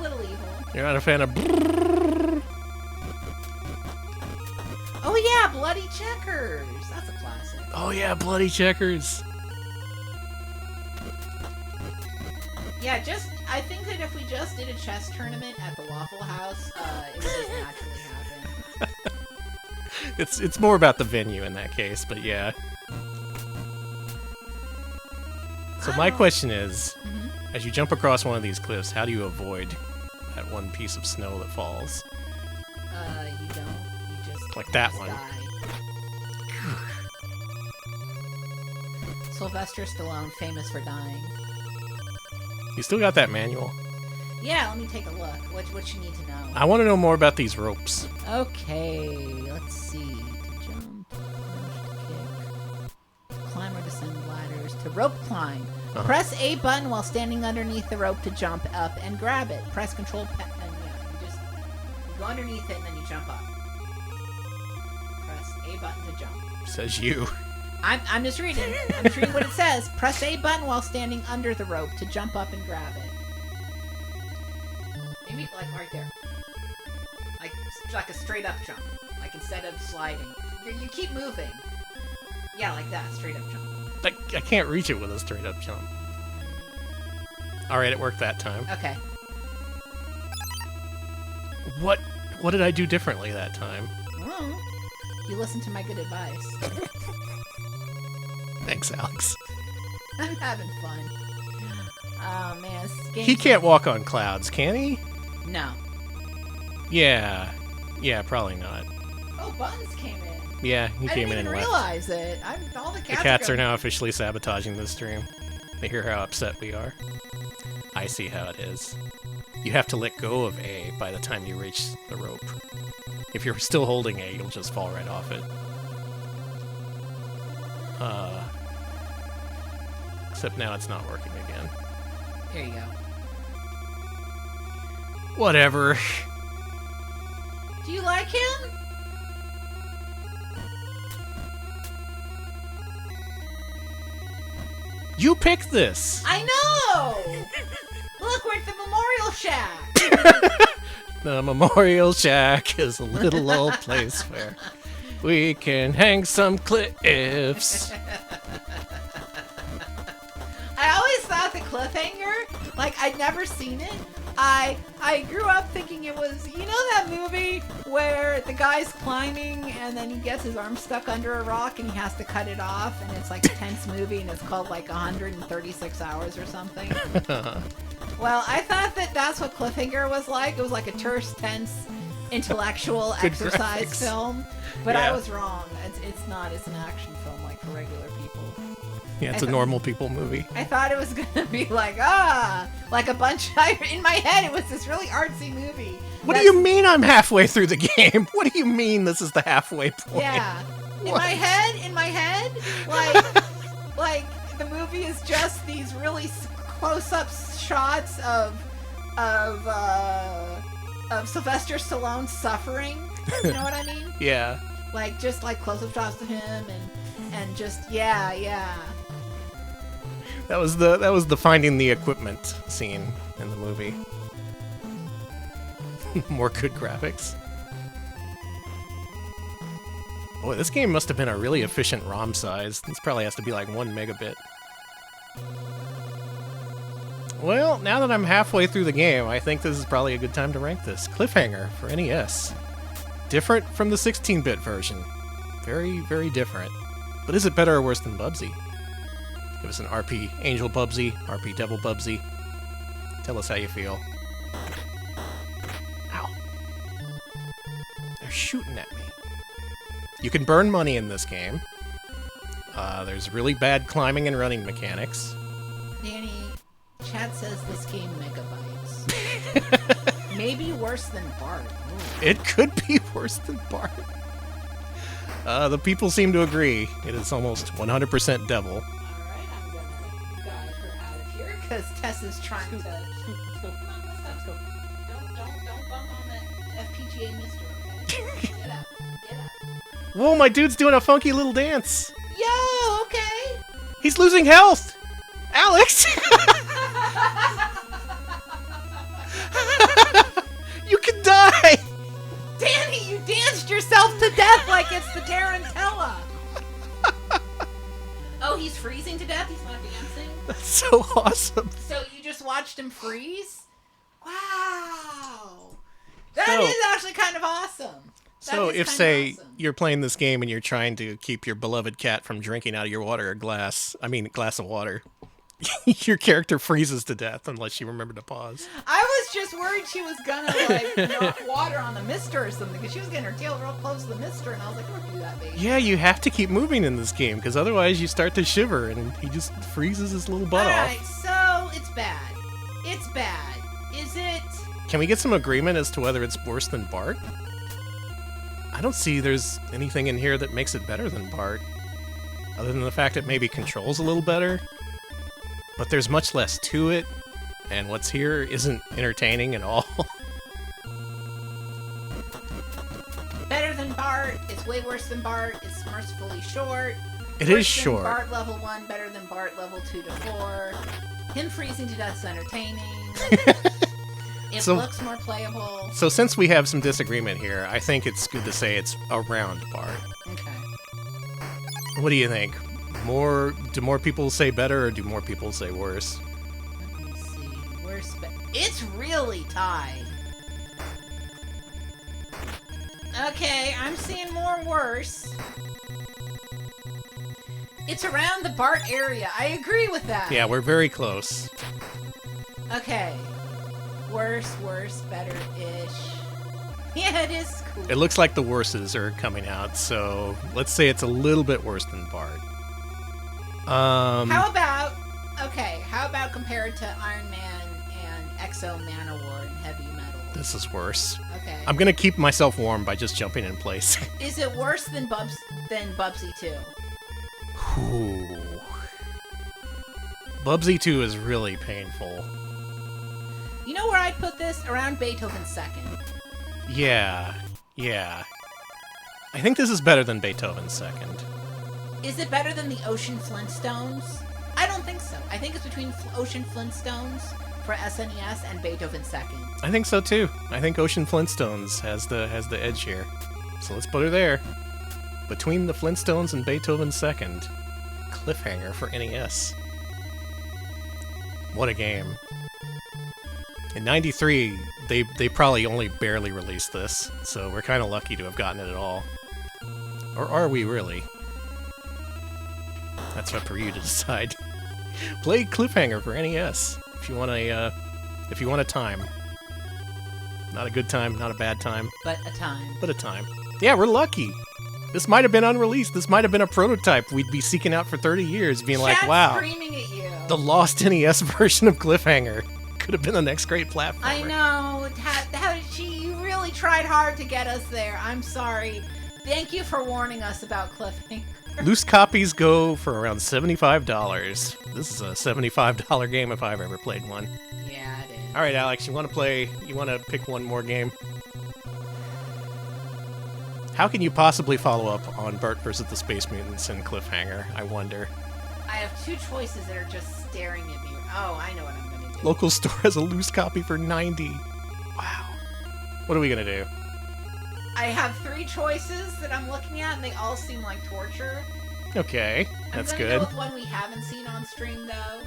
little evil. You're not a fan of... Oh yeah, Bloody Checkers. That's a classic. Oh yeah, Bloody Checkers. Yeah, I think that if we just did a chess tournament at the Waffle House, it would just naturally happen. It's more about the venue in that case, but yeah. So my question is, as you jump across one of these cliffs, how do you avoid that one piece of snow that falls? You don't. You just Like that just one. die. Sylvester Stallone, famous for dying. You still got that manual? Yeah, let me take a look. What you need to know? I want to know more about these ropes. Okay, let's see. To jump, to kick, climb or descend ladders, to rope climb. Press A button while standing underneath the rope to jump up and grab it. Press Control and you go underneath it and then you jump up. Press A button to jump. Says you. I'm just reading. I'm just reading what it says. Press A button while standing under the rope to jump up and grab it. Maybe right there. Like a straight up jump. Instead of sliding. You keep moving. Yeah, like that. Straight up jump. I can't reach it with a straight up jump. Alright, it worked that time. Okay. What did I do differently that time? Well, you listened to my good advice. Thanks, Alex. I'm having fun. Oh man, this game. He can't walk on clouds, can he? No. Yeah, probably not. Oh, Buttons came in. Yeah, he came in and I didn't even left. realize it. All the The cats are now officially sabotaging the stream. They hear how upset we are. I see how it is. You have to let go of A by the time you reach the rope. If you're still holding A, you'll just fall right off it. Except now it's not working again. Here you go. Whatever. Do you like him? You picked this! I know! Look, we're at the Memorial Shack! The Memorial Shack is a little old place where we can hang some cliffs. I always thought the Cliffhanger, I'd never seen it. I grew up thinking it was, you know that movie where the guy's climbing and then he gets his arm stuck under a rock and he has to cut it off and it's a tense movie and it's called 136 hours or something? Well, I thought that's what Cliffhanger was like. It was like a terse, tense, intellectual Good exercise graphics. film. But Yeah. I was wrong. It's not. It's an action film for regular people. Yeah, it's a normal people movie. I thought it was gonna be like a bunch. In my head, it was this really artsy movie. What do you mean I'm halfway through the game? What do you mean this is the halfway point? Yeah. In What? my head, the movie is just these really close-up shots of Sylvester Stallone suffering. You know what I mean? Yeah. Like, just like close-up shots to him and just, yeah. That was the finding the equipment scene in the movie. More good graphics. Boy, this game must have been a really efficient ROM size. This probably has to be like 1 megabit. Well, now that I'm halfway through the game, I think this is probably a good time to rank this. Cliffhanger for NES. Different from the 16-bit version. Very, very different. But is it better or worse than Bubsy? Give us an RP Angel Bubsy, RP Devil Bubsy. Tell us how you feel. Ow. They're shooting at me. You can burn money in this game. There's really bad climbing and running mechanics. Danny, chat says this game megabytes. Maybe worse than Bart. Ooh. It could be worse than Bart. The people seem to agree. It is almost 100% devil. Alright, I'm gonna guide her out of here because Tessa's trying to. Let's go. Let's go. Don't bump on the FPGA mister, okay? Get up. Whoa, my dude's doing a funky little dance. Yo, okay. He's losing health. Alex! You can die! Danny, you danced yourself to death like it's the Tarantella. Oh, he's freezing to death? He's not dancing? That's so awesome. So you just watched him freeze? Wow. That So- is actually kind of awesome. So That is if, kinda say, awesome. you're playing this game and you're trying to keep your beloved cat from drinking out of your glass of water, your character freezes to death unless you remember to pause. I was just worried she was gonna, like, knock water on the mister or something, because she was getting her tail real close to the mister, and I was like, don't do that, baby. Yeah, you have to keep moving in this game, because otherwise you start to shiver and he just freezes his little butt Alright, off. so it's bad. It's bad. Is it... Can we get some agreement as to whether it's worse than Bart? I don't see there's anything in here that makes it better than Bart. Other than the fact it maybe controls a little better. But there's much less to it, and what's here isn't entertaining at all. Better than Bart. It's way worse than Bart. It's mercifully short. It Worse is than short. Bart level 1, better than Bart level 2 to 4. Him freezing to death's entertaining. It So- looks more playable. So since we have some disagreement here, I think it's good to say it's around Bart. Okay. What do you think? Do more people say better, or do more people say worse? Let me see. Worse, it's really tied. Okay, I'm seeing more worse. It's around the Bart area. I agree with that. Yeah, we're very close. Okay. Worse, better-ish. Yeah, it is cool. It looks like the worses are coming out, so let's say it's a little bit worse than Bart. How about compared to Iron Man and Exo Manowar and Heavy Metal? This is worse. Okay. I'm gonna keep myself warm by just jumping in place. Is it worse than Bubsy 2? Ooh. Bubsy 2 is really painful. You know where I'd put this? Around Beethoven's second. Yeah. I think this is better than Beethoven's second. Is it better than the Ocean Flintstones? I don't think so. I think it's between Ocean Flintstones for SNES and Beethoven's second. I think so too. I think Ocean Flintstones has the edge here. So let's put her there. Between the Flintstones and Beethoven's second. Cliffhanger for NES. What a game. In '93, they probably only barely released this, so we're kind of lucky to have gotten it at all. Or are we really? That's up for you to decide. Play Cliffhanger for NES if you want a time. Not a good time, not a bad time, But a time. but a time. Yeah, we're lucky. This might have been unreleased. This might have been a prototype we'd be seeking out for 30 years, being like, Chat's wow, screaming at you. the lost NES version of Cliffhanger could have been the next great platformer. I know. You really tried hard to get us there. I'm sorry. Thank you for warning us about Cliffhanger. Loose copies go for around $75. This is a $75 game if I've ever played one. Yeah, it is. All right, Alex, you want to pick one more game? How can you possibly follow up on Bart vs. the Space Mutants and Cliffhanger, I wonder? I have two choices that are just staring at me. Oh, I know what I'm gonna do. Local store has a loose copy for 90. Wow. What are we gonna do? I have three choices that I'm looking at, and they all seem like torture. Okay, that's I'm good. gonna go with one we haven't seen on stream, though.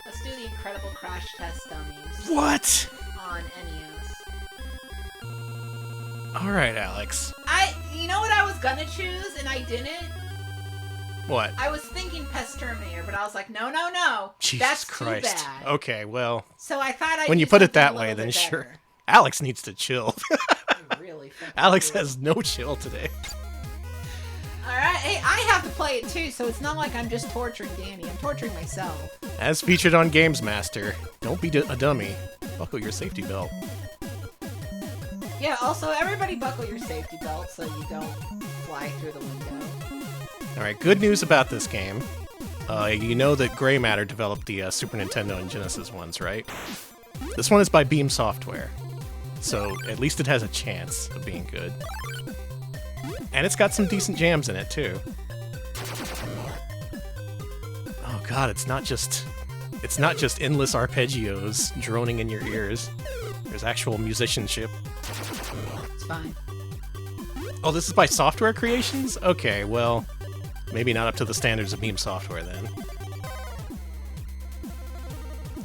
Let's do the Incredible Crash Test Dummies. What? On NES. Alright, Alex. You know what I was gonna choose, and I didn't? What? I was thinking Pest Terminator, but I was like, no. Jesus That's Christ. too bad. Okay, well, So I thought I'd when you do put it something that a way, little then bit sure. better. Alex needs to chill. I really fucking Alex do. has no chill today. Alright, hey, I have to play it too, so it's not like I'm just torturing Danny. I'm torturing myself. As featured on Games Master, don't be a dummy. Buckle your safety belt. Yeah, also, everybody buckle your safety belt so you don't fly through the window. Alright, good news about this game. You know that Gray Matter developed the Super Nintendo and Genesis ones, right? This one is by Beam Software, so at least it has a chance of being good. And it's got some decent jams in it, too. Oh god, it's not just endless arpeggios droning in your ears. There's actual musicianship. It's fine. Oh, this is by Software Creations? Okay, well, maybe not up to the standards of Beam Software, then.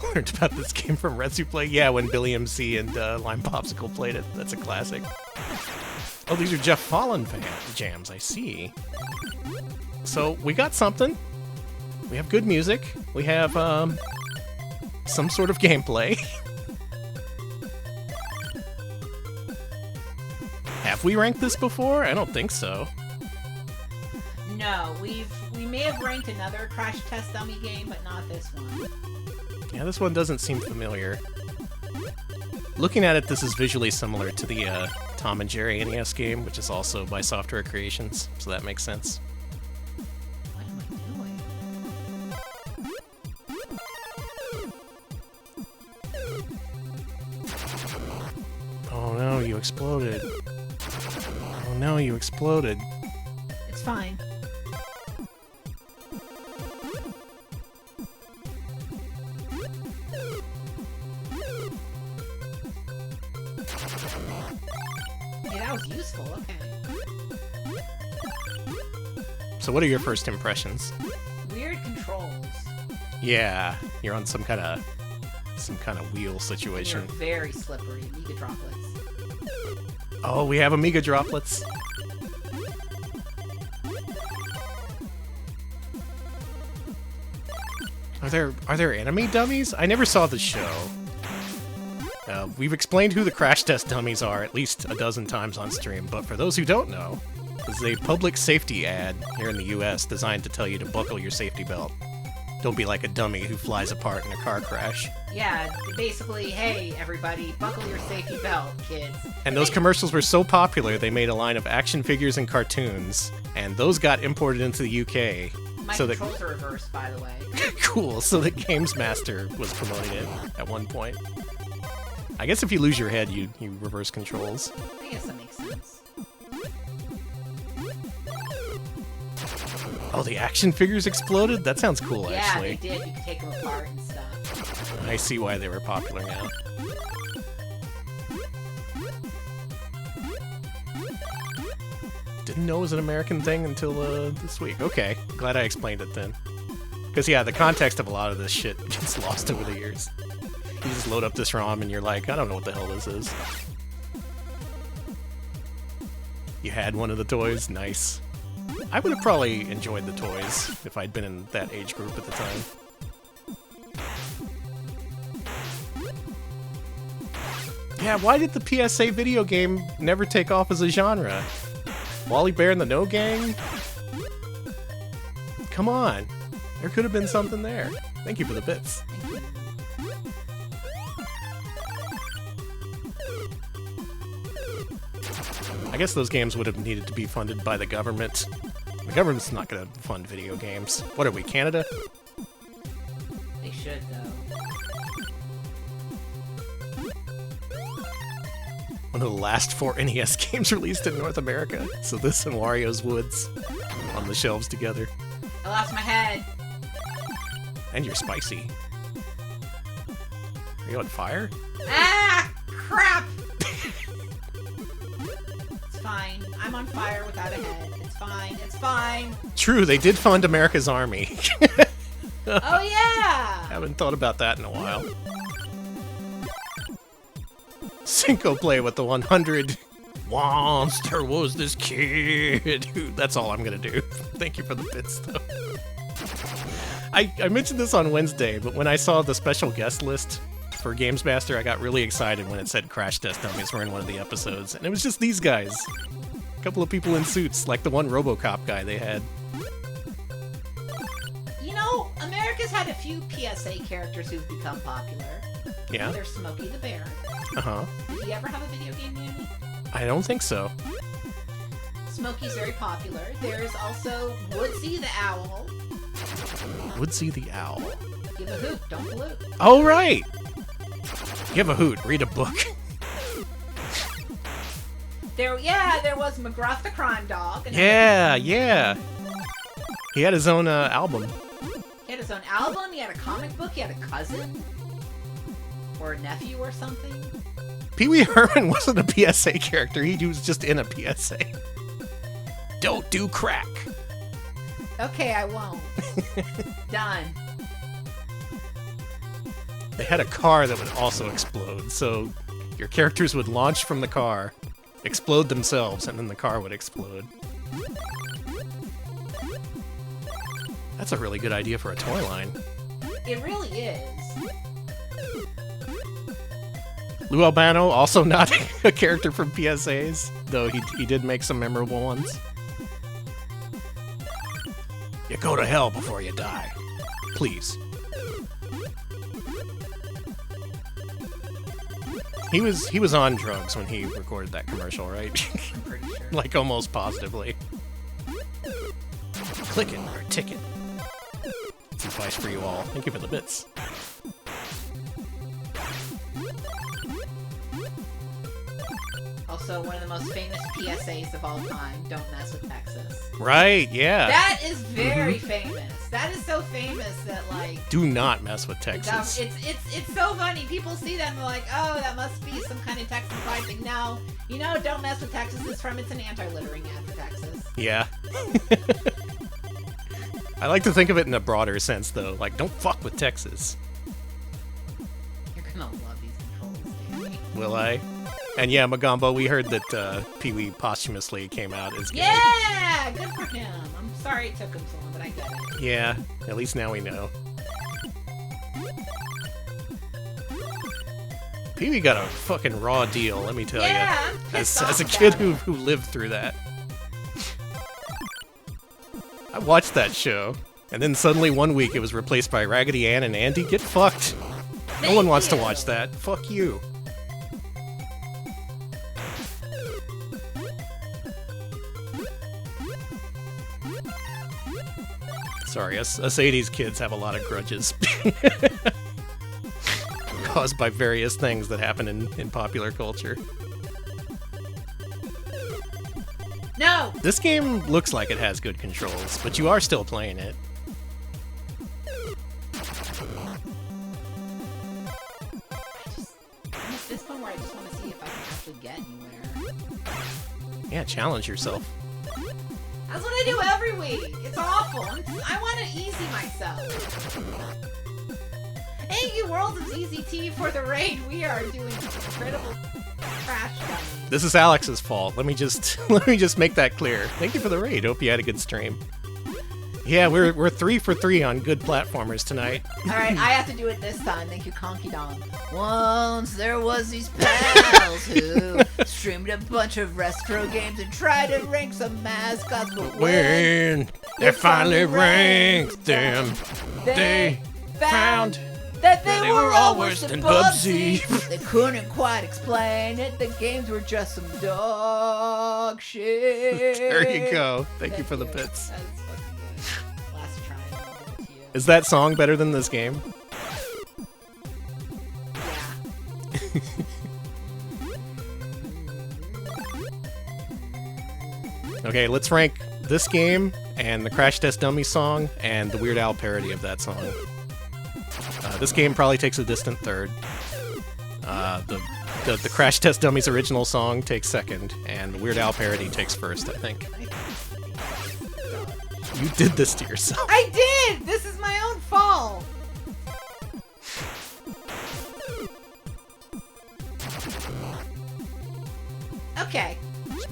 Learned about this game from Resuplay? Yeah, when Billy MC and Lime Popsicle played it. That's a classic. Oh, these are Jeff Fallen jams, I see. So, we got something. We have good music. We have, some sort of gameplay. Have we ranked this before? I don't think so. No, we may have ranked another Crash Test Dummy game, but not this one. Yeah, this one doesn't seem familiar. Looking at it, this is visually similar to the Tom and Jerry NES game, which is also by Software Creations, so that makes sense. What am I doing? Oh no, you exploded. Oh no, you exploded. It's fine. Hey, that was useful, okay. So what are your first impressions? Weird controls. Yeah, you're on some kind of wheel You're situation. very slippery. Mega droplets. Oh, we have Amiga droplets. Are there enemy dummies? I never saw the show. We've explained who the Crash Test Dummies are at least a dozen times on stream, but for those who don't know, this is a public safety ad here in the US designed to tell you to buckle your safety belt. Don't be like a dummy who flies apart in a car crash. Yeah, basically, hey, everybody, buckle your safety belt, kids. And those commercials were so popular, they made a line of action figures and cartoons, and those got imported into the UK. My so that controls are reversed, by the way. cool, so that Games Master was promoting it at one point. I guess if you lose your head, you reverse controls. I guess that makes sense. Oh, the action figures exploded? That sounds cool, Yeah, actually. they did. You could take them apart and stuff. I see why they were popular now. Didn't know it was an American thing until this week. Okay, glad I explained it then. Because, yeah, the context of a lot of this shit gets lost over the years. You just load up this ROM and you're like, I don't know what the hell this is. You had one of the toys? Nice. I would have probably enjoyed the toys if I'd been in that age group at the time. Yeah, why did the PSA video game never take off as a genre? Wally Bear and the No Gang? Come on. There could have been something there. Thank you for the bits. I guess those games would have needed to be funded by the government. The government's not going to fund video games. What are we, Canada? They should, though. One of the last 4 NES games released in North America. So this and Wario's Woods on the shelves together. I lost my head. And you're spicy. Are you on fire? Ah, crap! It's fine. I'm on fire without a head. It's fine. It's fine. True, they did fund America's Army. Oh, yeah! Haven't thought about that in a while. Cinco play with the 100. Once there was this kid who... That's all I'm gonna do. Thank you for the bits, though. I mentioned this on Wednesday, but when I saw the special guest list for Games Master, I got really excited when it said Crash Test Dummies were in one of the episodes. And it was just these guys. A couple of people in suits, like the one RoboCop guy they had. You know, America's had a few PSA characters who've become popular. Yeah? There's Smokey the Bear. Uh-huh. Did he ever have a video game movie? I don't think so. Smokey's very popular. There's also Woodsy the Owl. Woodsy the Owl. Give a hoot, don't pollute. Oh, right! Give a hoot, read a book. There was McGruff the Crime Dog. Yeah. He had his own album. He had his own album, he had a comic book, he had a cousin. Or a nephew or something. Pee Wee Herman wasn't a PSA character, he was just in a PSA. Don't do crack. Okay, I won't. Done. They had a car that would also explode, so your characters would launch from the car, explode themselves, and then the car would explode. That's a really good idea for a toy line. It really is. Lou Albano, also not a character from PSAs, though he did make some memorable ones. You go to hell before you die. Please. He was on drugs when he recorded that commercial, right? I'm pretty sure. Like almost positively. Clicking or ticking. That's advice for you all. Thank you for the bits. Also, one of the most famous PSAs of all time, Don't Mess with Texas. Right, yeah. That is very famous. That is so famous that, like... Do not mess with Texas. It's so funny. People see that and they're like, oh, that must be some kind of Texan pride thing. No, you know, Don't Mess with Texas is from, it's an anti-littering ad for Texas. Yeah. I like to think of it in a broader sense, though. Like, don't fuck with Texas. You're gonna love these controls, Danny. Will I? And yeah, Magombo, we heard that Pee-wee posthumously came out as gay. Yeah! Good for him. I'm sorry it took him so long, but I get it. Yeah, at least now we know. Pee-wee got a fucking raw deal, let me tell you. I'm pissed As a off kid about it. who lived through that. I watched that show, and then suddenly one week it was replaced by Raggedy Ann and Andy. Get fucked. No one wants to watch that. Fuck you. Sorry, us 80s kids have a lot of grudges. Caused by various things that happen in popular culture. No! This game looks like it has good controls, but you are still playing it. I'm at this point where I just want to see if I can actually get anywhere. Yeah, challenge yourself. That's what I do every week. It's awful. I want to easy myself. Thank you, World of ZZT, for the raid. We are doing incredible crash dummies. This is Alex's fault. Let me just make that clear. Thank you for the raid. Hope you had a good stream. Yeah, we're 3 for 3 on good platformers tonight. Alright, I have to do it this time. Thank you, Conky Dong. Once there was these pals who streamed a bunch of retro games and tried to rank some mascots, but When they finally ranked them, they found that they were all worse than than Bubsy. Bubsy. They couldn't quite explain it. The games were just some dog shit. There you go. Thank you for the bits. That was fucking good. Last try. I'll give it to you. Is that song better than this game? Yeah. Okay, let's rank this game and the Crash Test Dummies song and the Weird Al parody of that song. This game probably takes a distant third. The Crash Test Dummies original song takes second, and the Weird Al parody takes first, I think. You did this to yourself. I did! This is my own fault! Okay.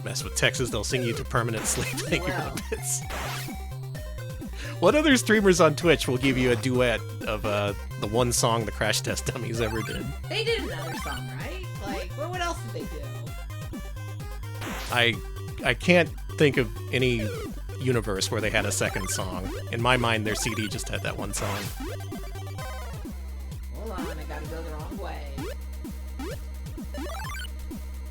Mess with Texas, they'll sing you to permanent sleep. Thank you for the bits. What other streamers on Twitch will give you a duet of the one song the Crash Test Dummies ever did? They did another song, right? Like, what else did they do? I can't think of any universe where they had a second song. In my mind, their CD just had that one song. Hold on, I gotta go the wrong way.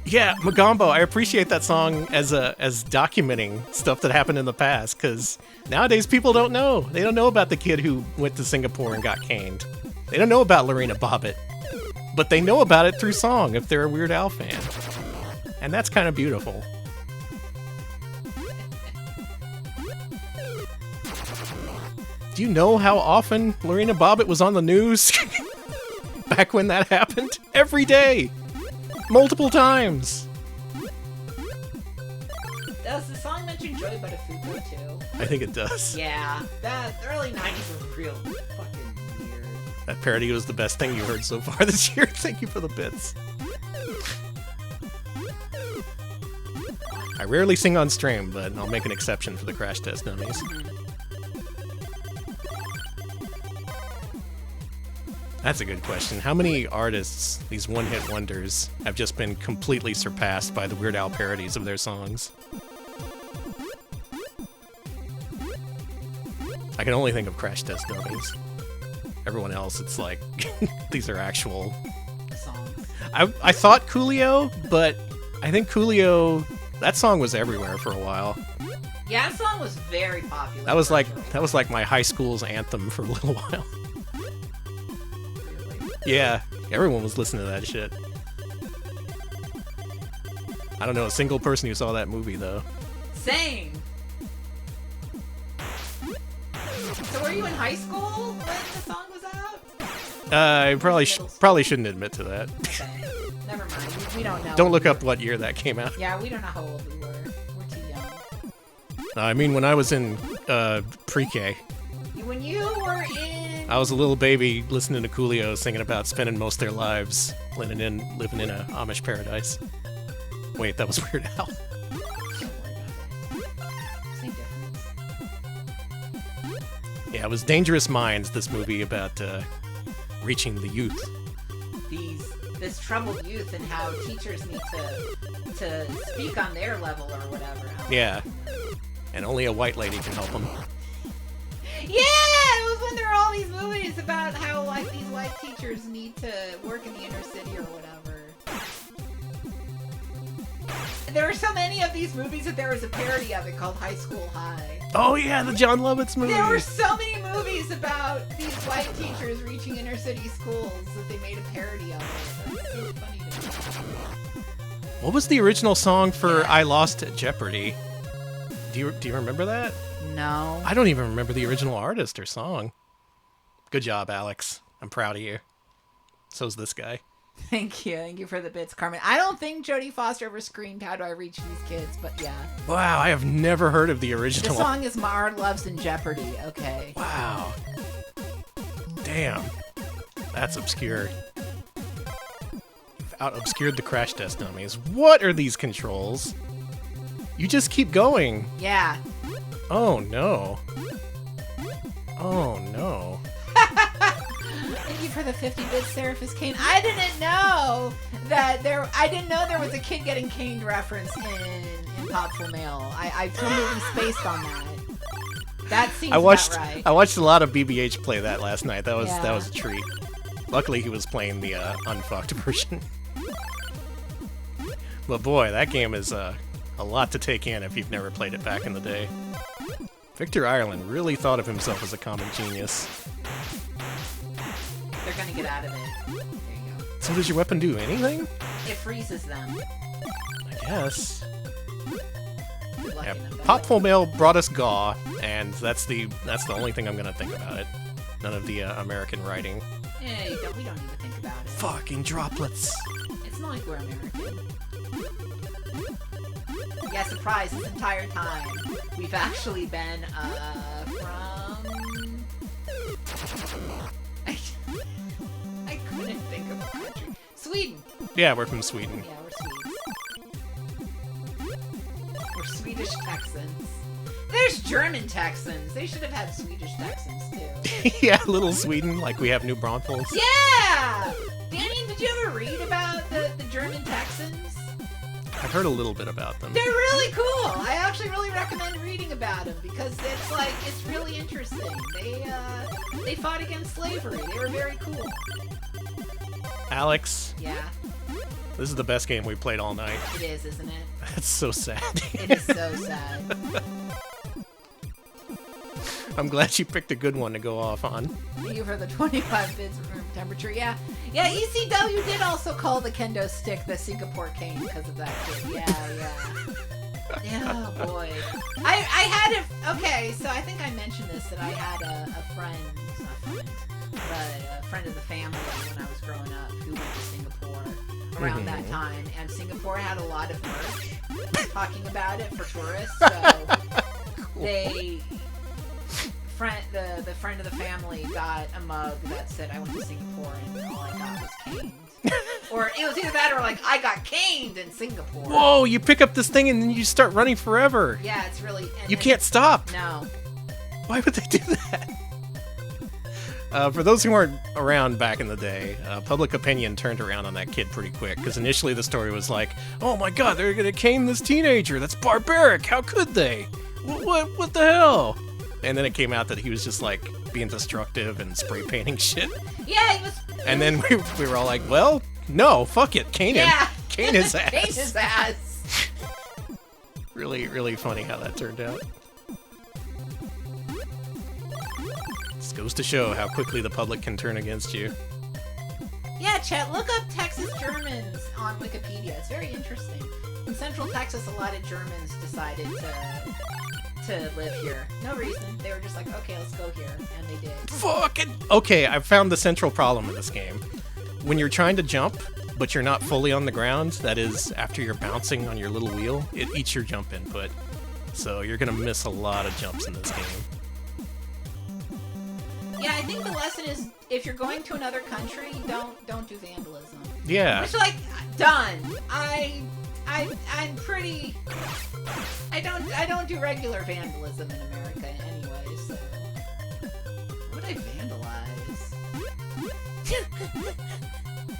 Yeah, Magombo, I appreciate that song as documenting stuff that happened in the past, because nowadays people don't know. They don't know about the kid who went to Singapore and got caned. They don't know about Lorena Bobbitt. But they know about it through song if they're a Weird Al fan. And that's kind of beautiful. Do you know how often Lorena Bobbitt was on the news back when that happened? Every day! Multiple times! Does the song mention Joy Buttafuoco too? I think it does. Yeah, the early 90s was real fucking weird. That parody was the best thing you heard so far this year. Thank you for the bits. I rarely sing on stream, but I'll make an exception for the Crash Test Dummies. That's a good question. How many artists, these one-hit wonders, have just been completely surpassed by the Weird Al parodies of their songs? I can only think of Crash Test Dummies. Everyone else, it's like, these are actual songs. I thought Coolio, but I think Coolio, that song was everywhere for a while. Yeah, that song was very popular. That was like my high school's anthem for a little while. Yeah, everyone was listening to that shit. I don't know a single person who saw that movie, though. Same. So were you in high school when the song was out? I probably shouldn't admit to that. Okay. Never mind. We don't know. Don't look up what year that came out. Yeah, we don't know how old we were. We're too young. I mean, when I was in pre-K. When you were in... I was a little baby listening to Coolio singing about spending most of their lives living in a Amish paradise. Wait, that was Weird Al. Same difference. Yeah, it was Dangerous Minds, this movie about reaching the youth. This troubled youth and how teachers need to speak on their level or whatever. Yeah, and only a white lady can help them. Yeah, it was when there were all these movies about how like these white teachers need to work in the inner city or whatever. There were so many of these movies that there was a parody of it called High School High. Oh yeah, the John Lovitz movie. There were so many movies about these white teachers reaching inner city schools that they made a parody of it. That's so funny to me. What was the original song for I Lost at Jeopardy? Do you remember that? No. I don't even remember the original artist or song. Good job, Alex. I'm proud of you. So's this guy. Thank you. Thank you for the bits, Carmen. I don't think Jodie Foster ever screamed, "How do I reach these kids?" But yeah. Wow, I have never heard of the original. The song is My Art Loves in Jeopardy. Okay. Wow. Damn. That's obscure. You've out-obscured the Crash Test Dummies. What are these controls? You just keep going. Yeah. Oh, no. Oh, no. Thank you for the 50 bits, Seraphis Kane. I didn't know there was a kid getting caned reference in Pop Full Mail. I totally spaced on that. That seems about right. I watched a lot of BBH play that last night. That was a treat. Luckily, he was playing the unfucked version. But boy, that game is a lot to take in if you've never played it back in the day. Victor Ireland really thought of himself as a comic genius. They're gonna get out of it. There you go. So does your weapon do anything? It freezes them. I guess. lucky Yeah, enough that Popful way. Mail brought us Gaw, and that's the only thing I'm gonna think about it. None of the American writing. Yeah, we don't need to think about it. Fucking droplets. It's not like we're American. Yeah, surprise, this entire time, we've actually been, from... I couldn't think of a country. Sweden! Yeah, we're from Sweden. Yeah, we're Swedes. We're Swedish Texans. There's German Texans! They should have had Swedish Texans, too. Yeah, little Sweden, like we have New Braunfels. Yeah! Danny, did you ever read about the German Texans? I've heard a little bit about them. They're really cool. I actually really recommend reading about them because it's really interesting. They fought against slavery. They were very cool. Alex, Yeah, this is the best game we played all night. it is, isn't it? That's so sad. It is so sad. I'm glad you picked a good one to go off on. Thank you for the 25 bits room temperature. Yeah, ECW did also call the kendo stick the Singapore cane because of that kid. Yeah, oh boy. I had a... Okay, so I think I mentioned this, that I had a friend, not a friend, but a friend of the family when I was growing up who went to Singapore around that time, and Singapore had a lot of merch talking about it for tourists, so they... The friend of the family got a mug that said I went to Singapore and all I got was caned. Or it was either that or like I got caned in Singapore. Whoa, you pick up this thing and then you start running forever. Yeah, it's really... You can't stop. No. Why would they do that? For those who weren't around back in the day, public opinion turned around on that kid pretty quick, because initially the story was like, oh my god, they're gonna cane this teenager, that's barbaric, how could they? What the hell? And then it came out that he was just like being destructive and spray painting shit. Yeah, he was... And then we were all like, well, no, fuck it, cane him. Yeah. Cane his ass. Cane his ass. Really, really funny how that turned out. This goes to show how quickly the public can turn against you. Yeah, chat, look up Texas Germans on Wikipedia. It's very interesting. In Central Texas, a lot of Germans decided to live here. No reason. They were just like, okay, let's go here. And they did. Fucking... Okay, I've found the central problem in this game. When you're trying to jump, but you're not fully on the ground, that is, after you're bouncing on your little wheel, it eats your jump input. So you're gonna miss a lot of jumps in this game. Yeah, I think the lesson is if you're going to another country, don't do vandalism. Yeah. Which, like, done. I'm pretty... I don't do regular vandalism in America anyway, so... What would I vandalize?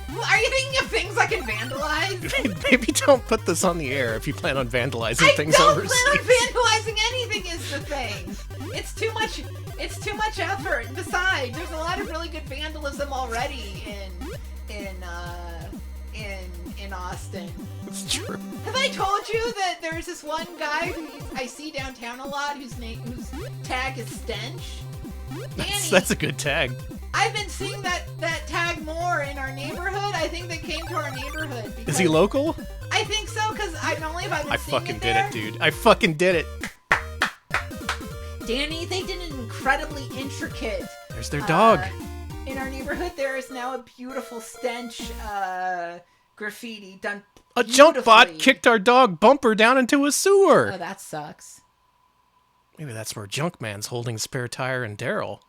Well, are you thinking of things I can vandalize? Maybe don't put this on the air if you plan on vandalizing things I don't overseas. plan on vandalizing anything is the thing. It's too much effort. Besides, there's a lot of really good vandalism already in Austin. It's true. Have I told you that there's this one guy who I see downtown a lot whose tag is Stench? Danny, That's a good tag. I've been seeing that tag more in our neighborhood. I think they came to our neighborhood. Is he local? I think so, because not only have I been I seeing fucking it did there, it, dude. I fucking did it. Danny, they did an incredibly intricate... There's their dog. In our neighborhood, there is now a beautiful Stench graffiti done A junk bot beautifully. kicked our dog Bumper down into a sewer. Oh, that sucks. Maybe that's where Junkman's holding Spare Tire and Daryl.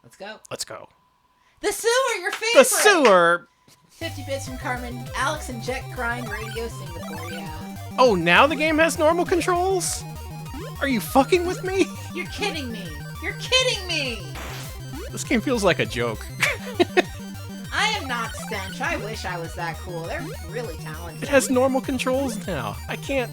Let's go. Let's go. The sewer, your favorite! The sewer! 50 bits from Carmen, Alex and Jet Grind Radio Singapore, yeah. Oh, now the game has normal controls? Are you fucking with me? You're kidding me! You're kidding me! This game feels like a joke. I am not Stench. I wish I was that cool. They're really talented. It has normal controls now. I can't...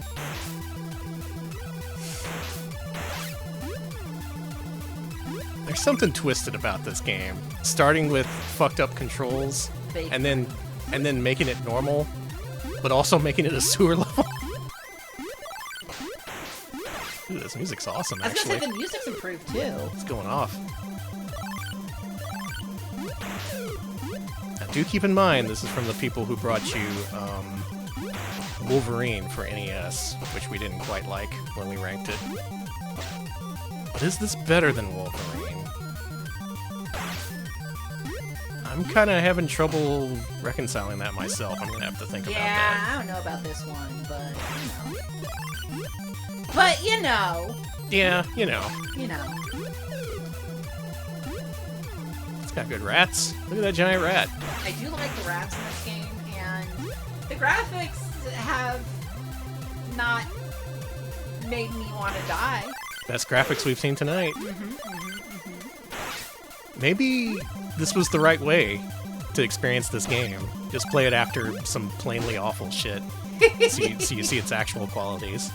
There's something twisted about this game. Starting with fucked up controls, and then making it normal, but also making it a sewer level. Ooh, this music's awesome, I was gonna actually. say the music's improved too. It's going off. Now, do keep in mind, this is from the people who brought you Wolverine for NES, which we didn't quite like when we ranked it. But is this better than Wolverine? I'm kind of having trouble reconciling that myself. I'm gonna have to think about that. Yeah, I don't know about this one, but you know. But you know. Yeah, you know. You know. It's got good rats. Look at that giant rat. I do like the rats in this game, and the graphics have not made me want to die. Best graphics we've seen tonight. Maybe this was the right way to experience this game. Just play it after some plainly awful shit, so you see its actual qualities.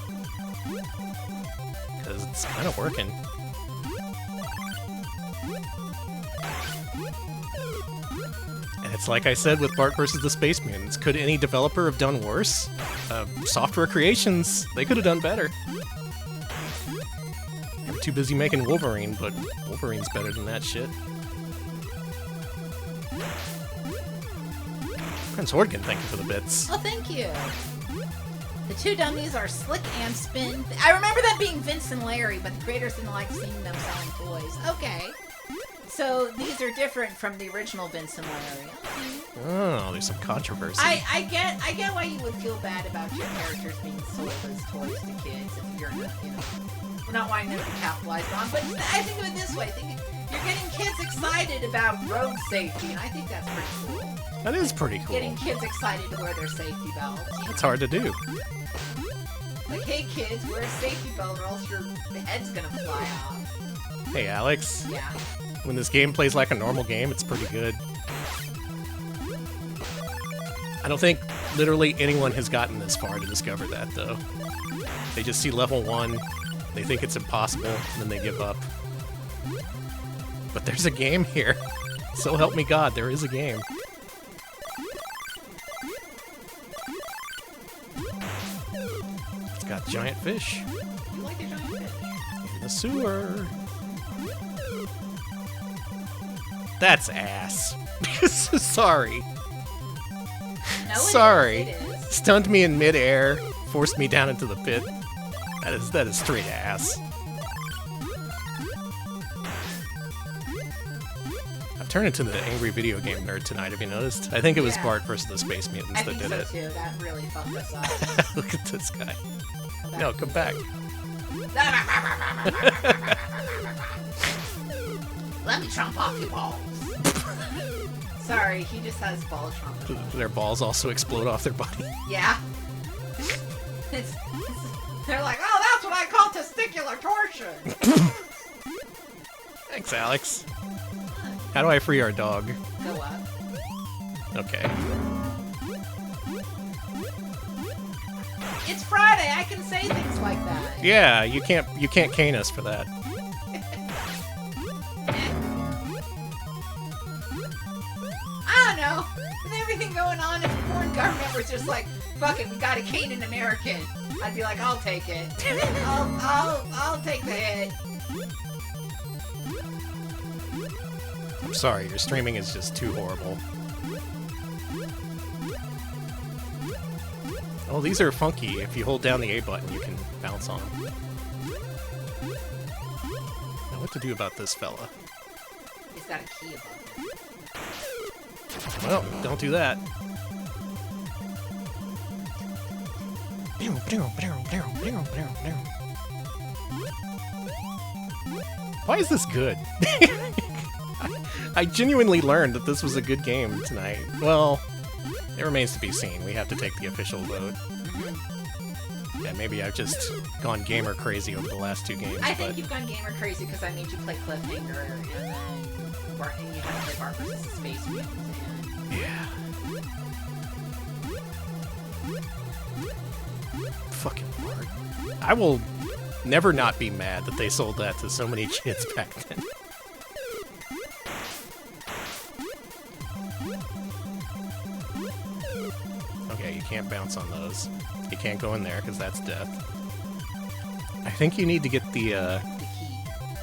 Because it's kind of working. And it's like I said with Bart vs. the Space Mutants. Could any developer have done worse? Software Creations, they could have done better. They were too busy making Wolverine, but Wolverine's better than that shit. Prince Horgan, thank you for the bits. Oh, thank you. The two dummies are Slick and Spin. I remember that being Vince and Larry, but the creators didn't like seeing them selling toys. Okay. So these are different from the original Vince and Larry. Okay. Oh, there's some controversy. I get why you would feel bad about your characters being sold as toys to kids if you're not, you know, we're not wanting them to capitalize on. But I think of it this way: you're getting kids excited about road safety, and I think that's pretty cool. That is pretty cool. Getting kids excited to wear their safety belts. It's hard to do. Like, hey kids, wear a safety belt or else your head's gonna fly off. Hey Alex. Yeah. When this game plays like a normal game, it's pretty good. I don't think literally anyone has gotten this far to discover that, though. They just see level 1, they think it's impossible, and then they give up. But there's a game here. So help me God, there is a game. It's got giant fish. You like the giant fish? In the sewer. That's ass. Sorry. No, Sorry. It is. Stunned me in midair, forced me down into the pit. That is straight ass. I've turned into the angry video game nerd tonight, have you noticed? I think it was Bart versus the Space Mutants that did it. Too. That really fucked us up. Look at this guy. No, come back. Let me chomp off your balls. Sorry, he just has ball chomp. Their balls also explode off their body. Yeah. They're like, oh, that's what I call testicular torsion. Thanks, Alex. How do I free our dog? Go up. Okay. It's Friday. I can say things like that. Yeah, you can't cane us for that. I don't know. With everything going on, if the foreign government was just like, fuck it, we gotta cane an American, I'd be like, I'll take it. I'll take the hit. I'm sorry, your streaming is just too horrible. Oh, these are funky. If you hold down the A button, you can bounce on them. Now, what to do about this fella? He's got a key above him. Well, don't do that. Why is this good? I genuinely learned that this was a good game tonight. Well, it remains to be seen. We have to take the official vote. Yeah, maybe I've just gone gamer crazy over the last 2 games. I think you've gone gamer crazy because I made you play Cliffhanger and then Bart, and you had to play Bart vs. the Space Mutants. Yeah. Fucking Bart. I will never not be mad that they sold that to so many kids back then. Okay, you can't bounce on those. You can't go in there because that's death. I think you need to get the The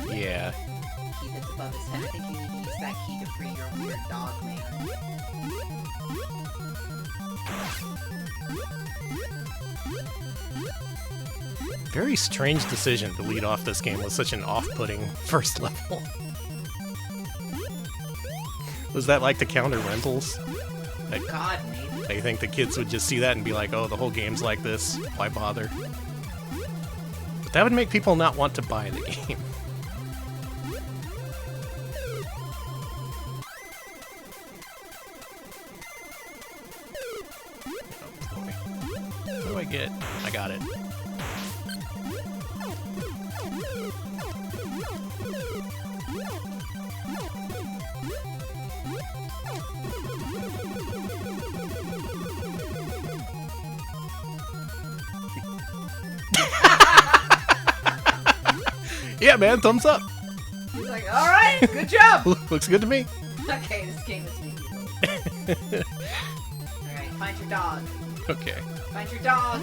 key. yeah. The key that's above his head. I think you need to use that key to free your weird dog man. Very strange decision to lead off this game with such an off-putting first level. Was that like to counter rentals? Like, God, maybe. they think the kids would just see that and be like, oh, the whole game's like this, why bother? But that would make people not want to buy the game. Oh boy. What do I get? I got it. Yeah, man, thumbs up. He's like, all right, good job. Looks good to me. Okay, this game is making me. All right, find your dog. Okay. Find your dog.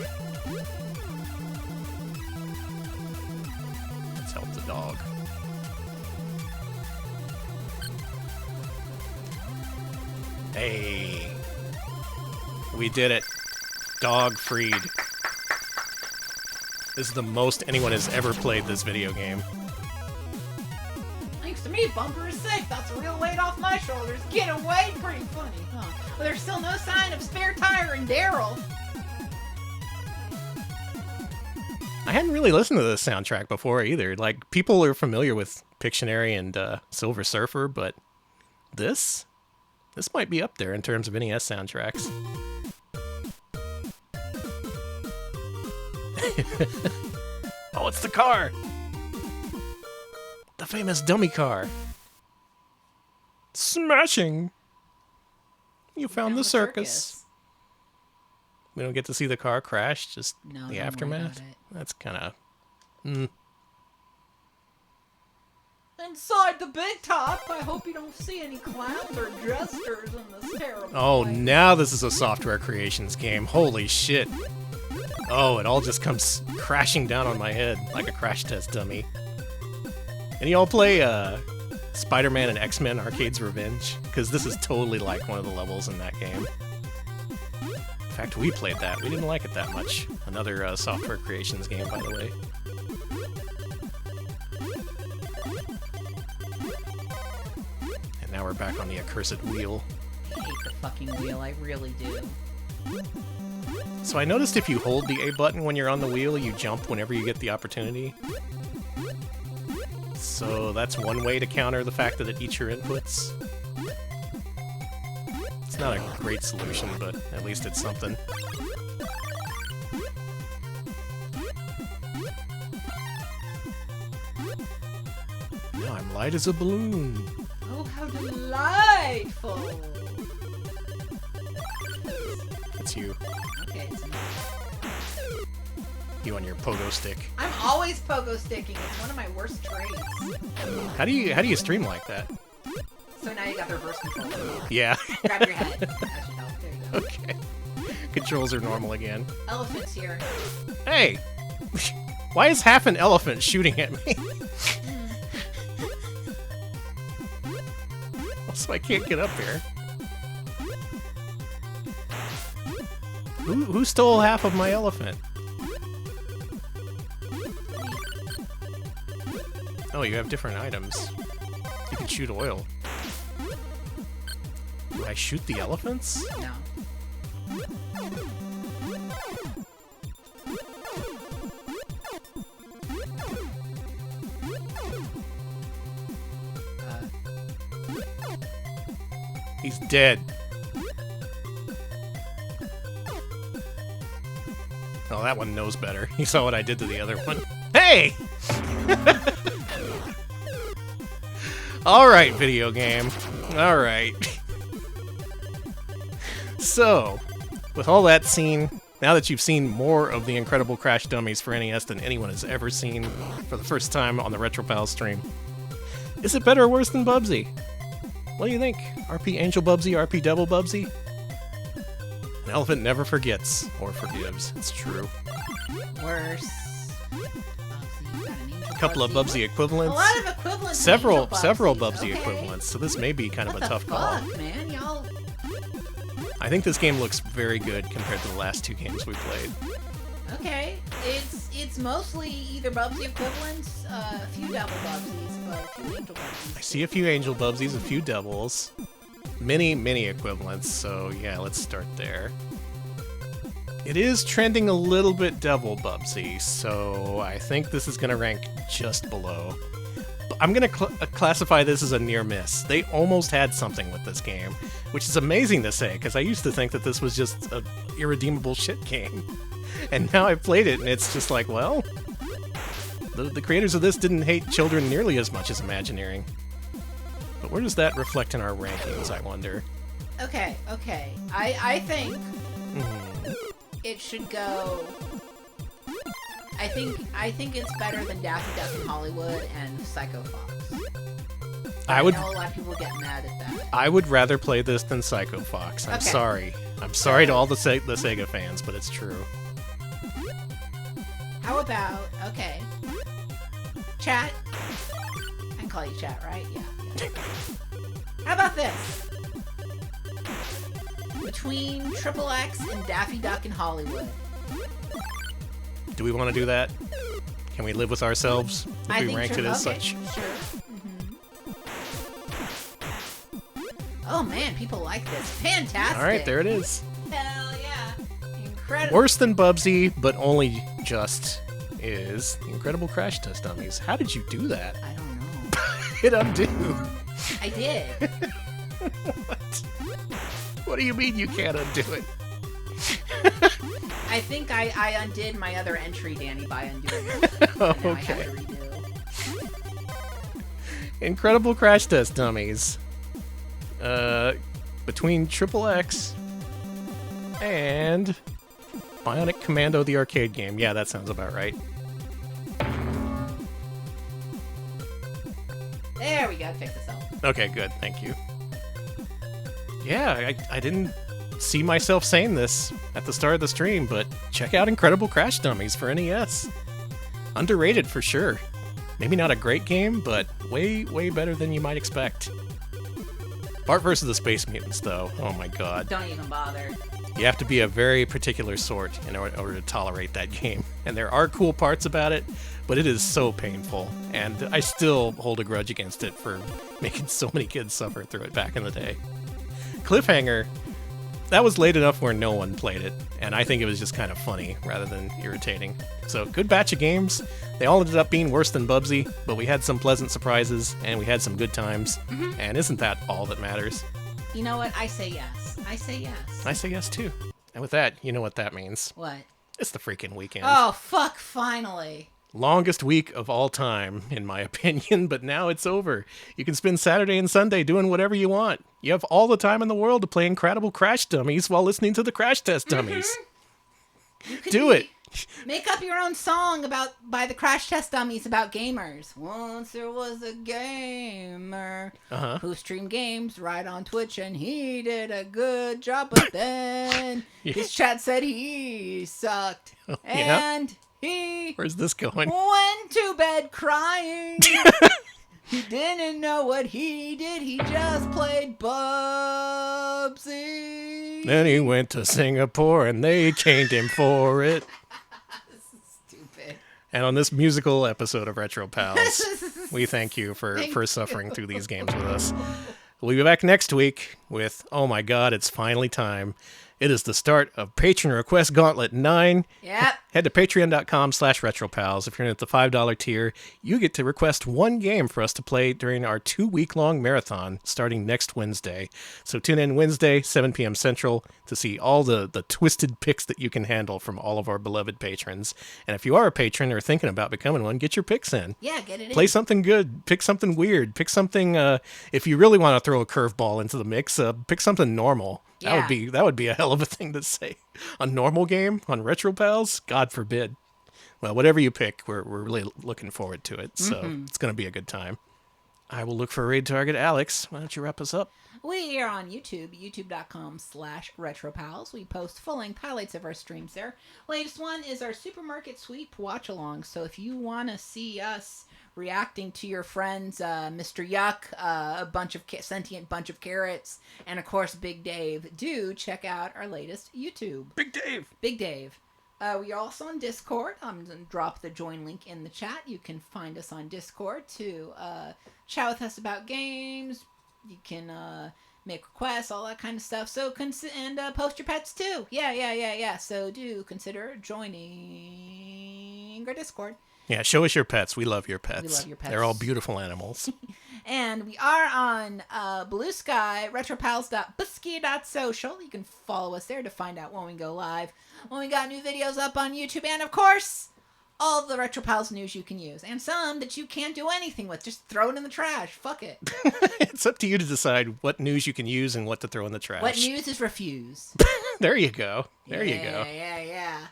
Let's help the dog. Hey. We did it. Dog freed. This is the most anyone has ever played this video game. Thanks to me, Bumper is safe. That's a real weight off my shoulders. Get away! Pretty funny, huh? Well, there's still no sign of Spare Tire and Daryl. I hadn't really listened to this soundtrack before either. Like, people are familiar with Pictionary and Silver Surfer, but this might be up there in terms of NES soundtracks. Oh, it's the car! The famous dummy car. Smashing! You found the circus. We don't get to see the car crash, just No, the don't worry aftermath. about it. That's kind of... Inside the big top, I hope you don't see any clowns or jesters in this terrible Oh, place. now this is a Software Creations game. Holy shit. Oh, it all just comes crashing down on my head like a crash test dummy. And y'all play Spider-Man and X-Men Arcade's Revenge? Because this is totally like one of the levels in that game. In fact, we played that. We didn't like it that much. Another Software Creations game, by the way. And now we're back on the accursed wheel. I hate the fucking wheel, I really do. So I noticed if you hold the A button when you're on the wheel, you jump whenever you get the opportunity. So that's one way to counter the fact that it eats your inputs. It's not a great solution, but at least it's something. Now I'm light as a balloon. Oh, how delightful! That's you. Okay, it's me. You on your pogo stick. I'm always pogo sticking. It's one of my worst traits. How do you stream like that? So now you got the reverse control. Yeah. Grab your head. That should help. There you go. Okay. Controls are normal again. Elephant's here. Hey! Why is half an elephant shooting at me? Also, I can't get up here. Who stole half of my elephant? Oh, you have different items. You can shoot oil. Do I shoot the elephants? No. He's dead. Oh, that one knows better. He saw what I did to the other one. Hey! Alright, video game. Alright. So, with all that seen, now that you've seen more of the incredible Crash Dummies for NES than anyone has ever seen for the first time on the RetroPal stream, is it better or worse than Bubsy? What do you think? RP Angel Bubsy, RP Devil Bubsy? An elephant never forgets or forgives. It's true. Worse. Bubsy, you got an Angel A couple of Bubsy. Bubsy equivalents. A lot of equivalents. to Several Angel Bubsy okay. equivalents. So this may be kind of What a the tough call. fuck, man? Y'all. I think this game looks very good compared to the last two games we played. Okay. It's mostly either Bubsy equivalents, a few double Bubsies, but a few angel Bubsies. I see a few angel Bubsies, a few doubles, many equivalents. So yeah, let's start there. It is trending a little bit double Bubsy, so I think this is going to rank just below. I'm going to classify this as a near miss. They almost had something with this game, which is amazing to say, because I used to think that this was just an irredeemable shit game. And now I've played it, and it's just like, well, the creators of this didn't hate children nearly as much as Imagineering. But where does that reflect in our rankings, I wonder? Okay. I think it should go... I think it's better than Daffy Duck in Hollywood and Psycho Fox. I know a lot of people get mad at that. I would rather play this than Psycho Fox. I'm sorry. I'm sorry to all the Sega fans, but it's true. How about, Chat? I can call you Chat, right? Yeah. How about this? Between Triple X and Daffy Duck in Hollywood. Do we want to do that? Can we live with ourselves if we ranked it as such? Sure. Oh man, people like this. Fantastic. All right, there it is. Hell yeah. Incredible. Worse than Bubsy, but only just, is the Incredible Crash Test Dummies. How did you do that? I don't know. Hit undo. I did. What? What do you mean you can't undo it? I think I undid my other entry, Danny, by undoing it. Okay. I have to redo. Incredible Crash Test Dummies. Between Triple X and Bionic Commando, the arcade game. Yeah, that sounds about right. There we go. Pick this up. Okay, good. Thank you. Yeah, I didn't see myself saying this at the start of the stream, but check out Incredible Crash Dummies for NES. Underrated for sure. Maybe not a great game, but way better than you might expect. Bart vs. the Space Mutants, though. Oh my god. Don't even bother. You have to be a very particular sort in order to tolerate that game. And there are cool parts about it, but it is so painful. And I still hold a grudge against it for making so many kids suffer through it back in the day. Cliffhanger, that was late enough where no one played it, and I think it was just kind of funny rather than irritating. So, good batch of games. They all ended up being worse than Bubsy, but we had some pleasant surprises, and we had some good times, and isn't that all that matters? You know what? I say yes. I say yes. I say yes, too. And with that, you know what that means. What? It's the freaking weekend. Oh, fuck, finally. Longest week of all time, in my opinion, but now it's over. You can spend Saturday and Sunday doing whatever you want. You have all the time in the world to play Incredible Crash Dummies while listening to the Crash Test Dummies. Do it. Make up your own song by the Crash Test Dummies about gamers. Once there was a gamer who streamed games right on Twitch, and he did a good job, but then his chat said he sucked. And where's this going? Went to bed crying. He didn't know what he did. He just played Bubsy. Then he went to Singapore and they caned him for it. This is stupid. And on this musical episode of Retro Pals, we thank you for suffering through these games with us. We'll be back next week with, oh my god, it's finally time. It is the start of Patron Request Gauntlet 9. Yep. Head to patreon.com/retropals. If you're in at the $5 tier, you get to request one game for us to play during our 2-week-long marathon starting next Wednesday. So tune in Wednesday, 7 p.m. Central, to see all the twisted picks that you can handle from all of our beloved patrons. And if you are a patron or thinking about becoming one, get your picks in. Yeah, get it in. Play something good. Pick something weird. Pick something, if you really want to throw a curveball into the mix, pick something normal. Yeah. That would be a hell of a thing to say. A normal game on Retro Pals? God forbid. Well, whatever you pick, we're really looking forward to it. So it's going to be a good time. I will look for a raid target. Alex, why don't you wrap us up? We are on YouTube, youtube.com/retropals. We post full-length highlights of our streams there. Latest one is our Supermarket Sweep watch-along. So if you want to see us reacting to your friends, Mr. Yuck, a bunch of sentient bunch of carrots, and of course Big Dave, do check out our latest YouTube. Big Dave! Big Dave. We are also on Discord. I'm going to drop the join link in the chat. You can find us on Discord to chat with us about games. You can make requests, all that kind of stuff. So and post your pets too. Yeah. So do consider joining our Discord. Yeah, show us your pets. We love your pets. We love your pets. They're all beautiful animals. And we are on Blue Sky, retropals.busky.social. You can follow us there to find out when we go live, when we got new videos up on YouTube, and of course, all the RetroPals news you can use, and some that you can't do anything with. Just throw it in the trash. Fuck it. It's up to you to decide what news you can use and what to throw in the trash. What news is refuse? There you go. There you go. Yeah.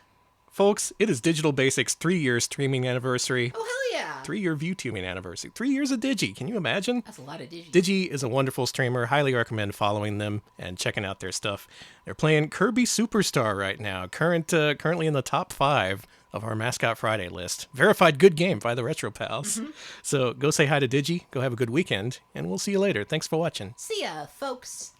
Folks, it is Digital Basics' 3-year streaming anniversary. Oh, hell yeah. 3-year ViewTubing anniversary. 3 years of Digi. Can you imagine? That's a lot of Digi. Digi is a wonderful streamer. Highly recommend following them and checking out their stuff. They're playing Kirby Superstar right now. Currently in the top 5 of our Mascot Friday list. Verified good game by the Retro Pals. Mm-hmm. So go say hi to Digi. Go have a good weekend. And we'll see you later. Thanks for watching. See ya, folks.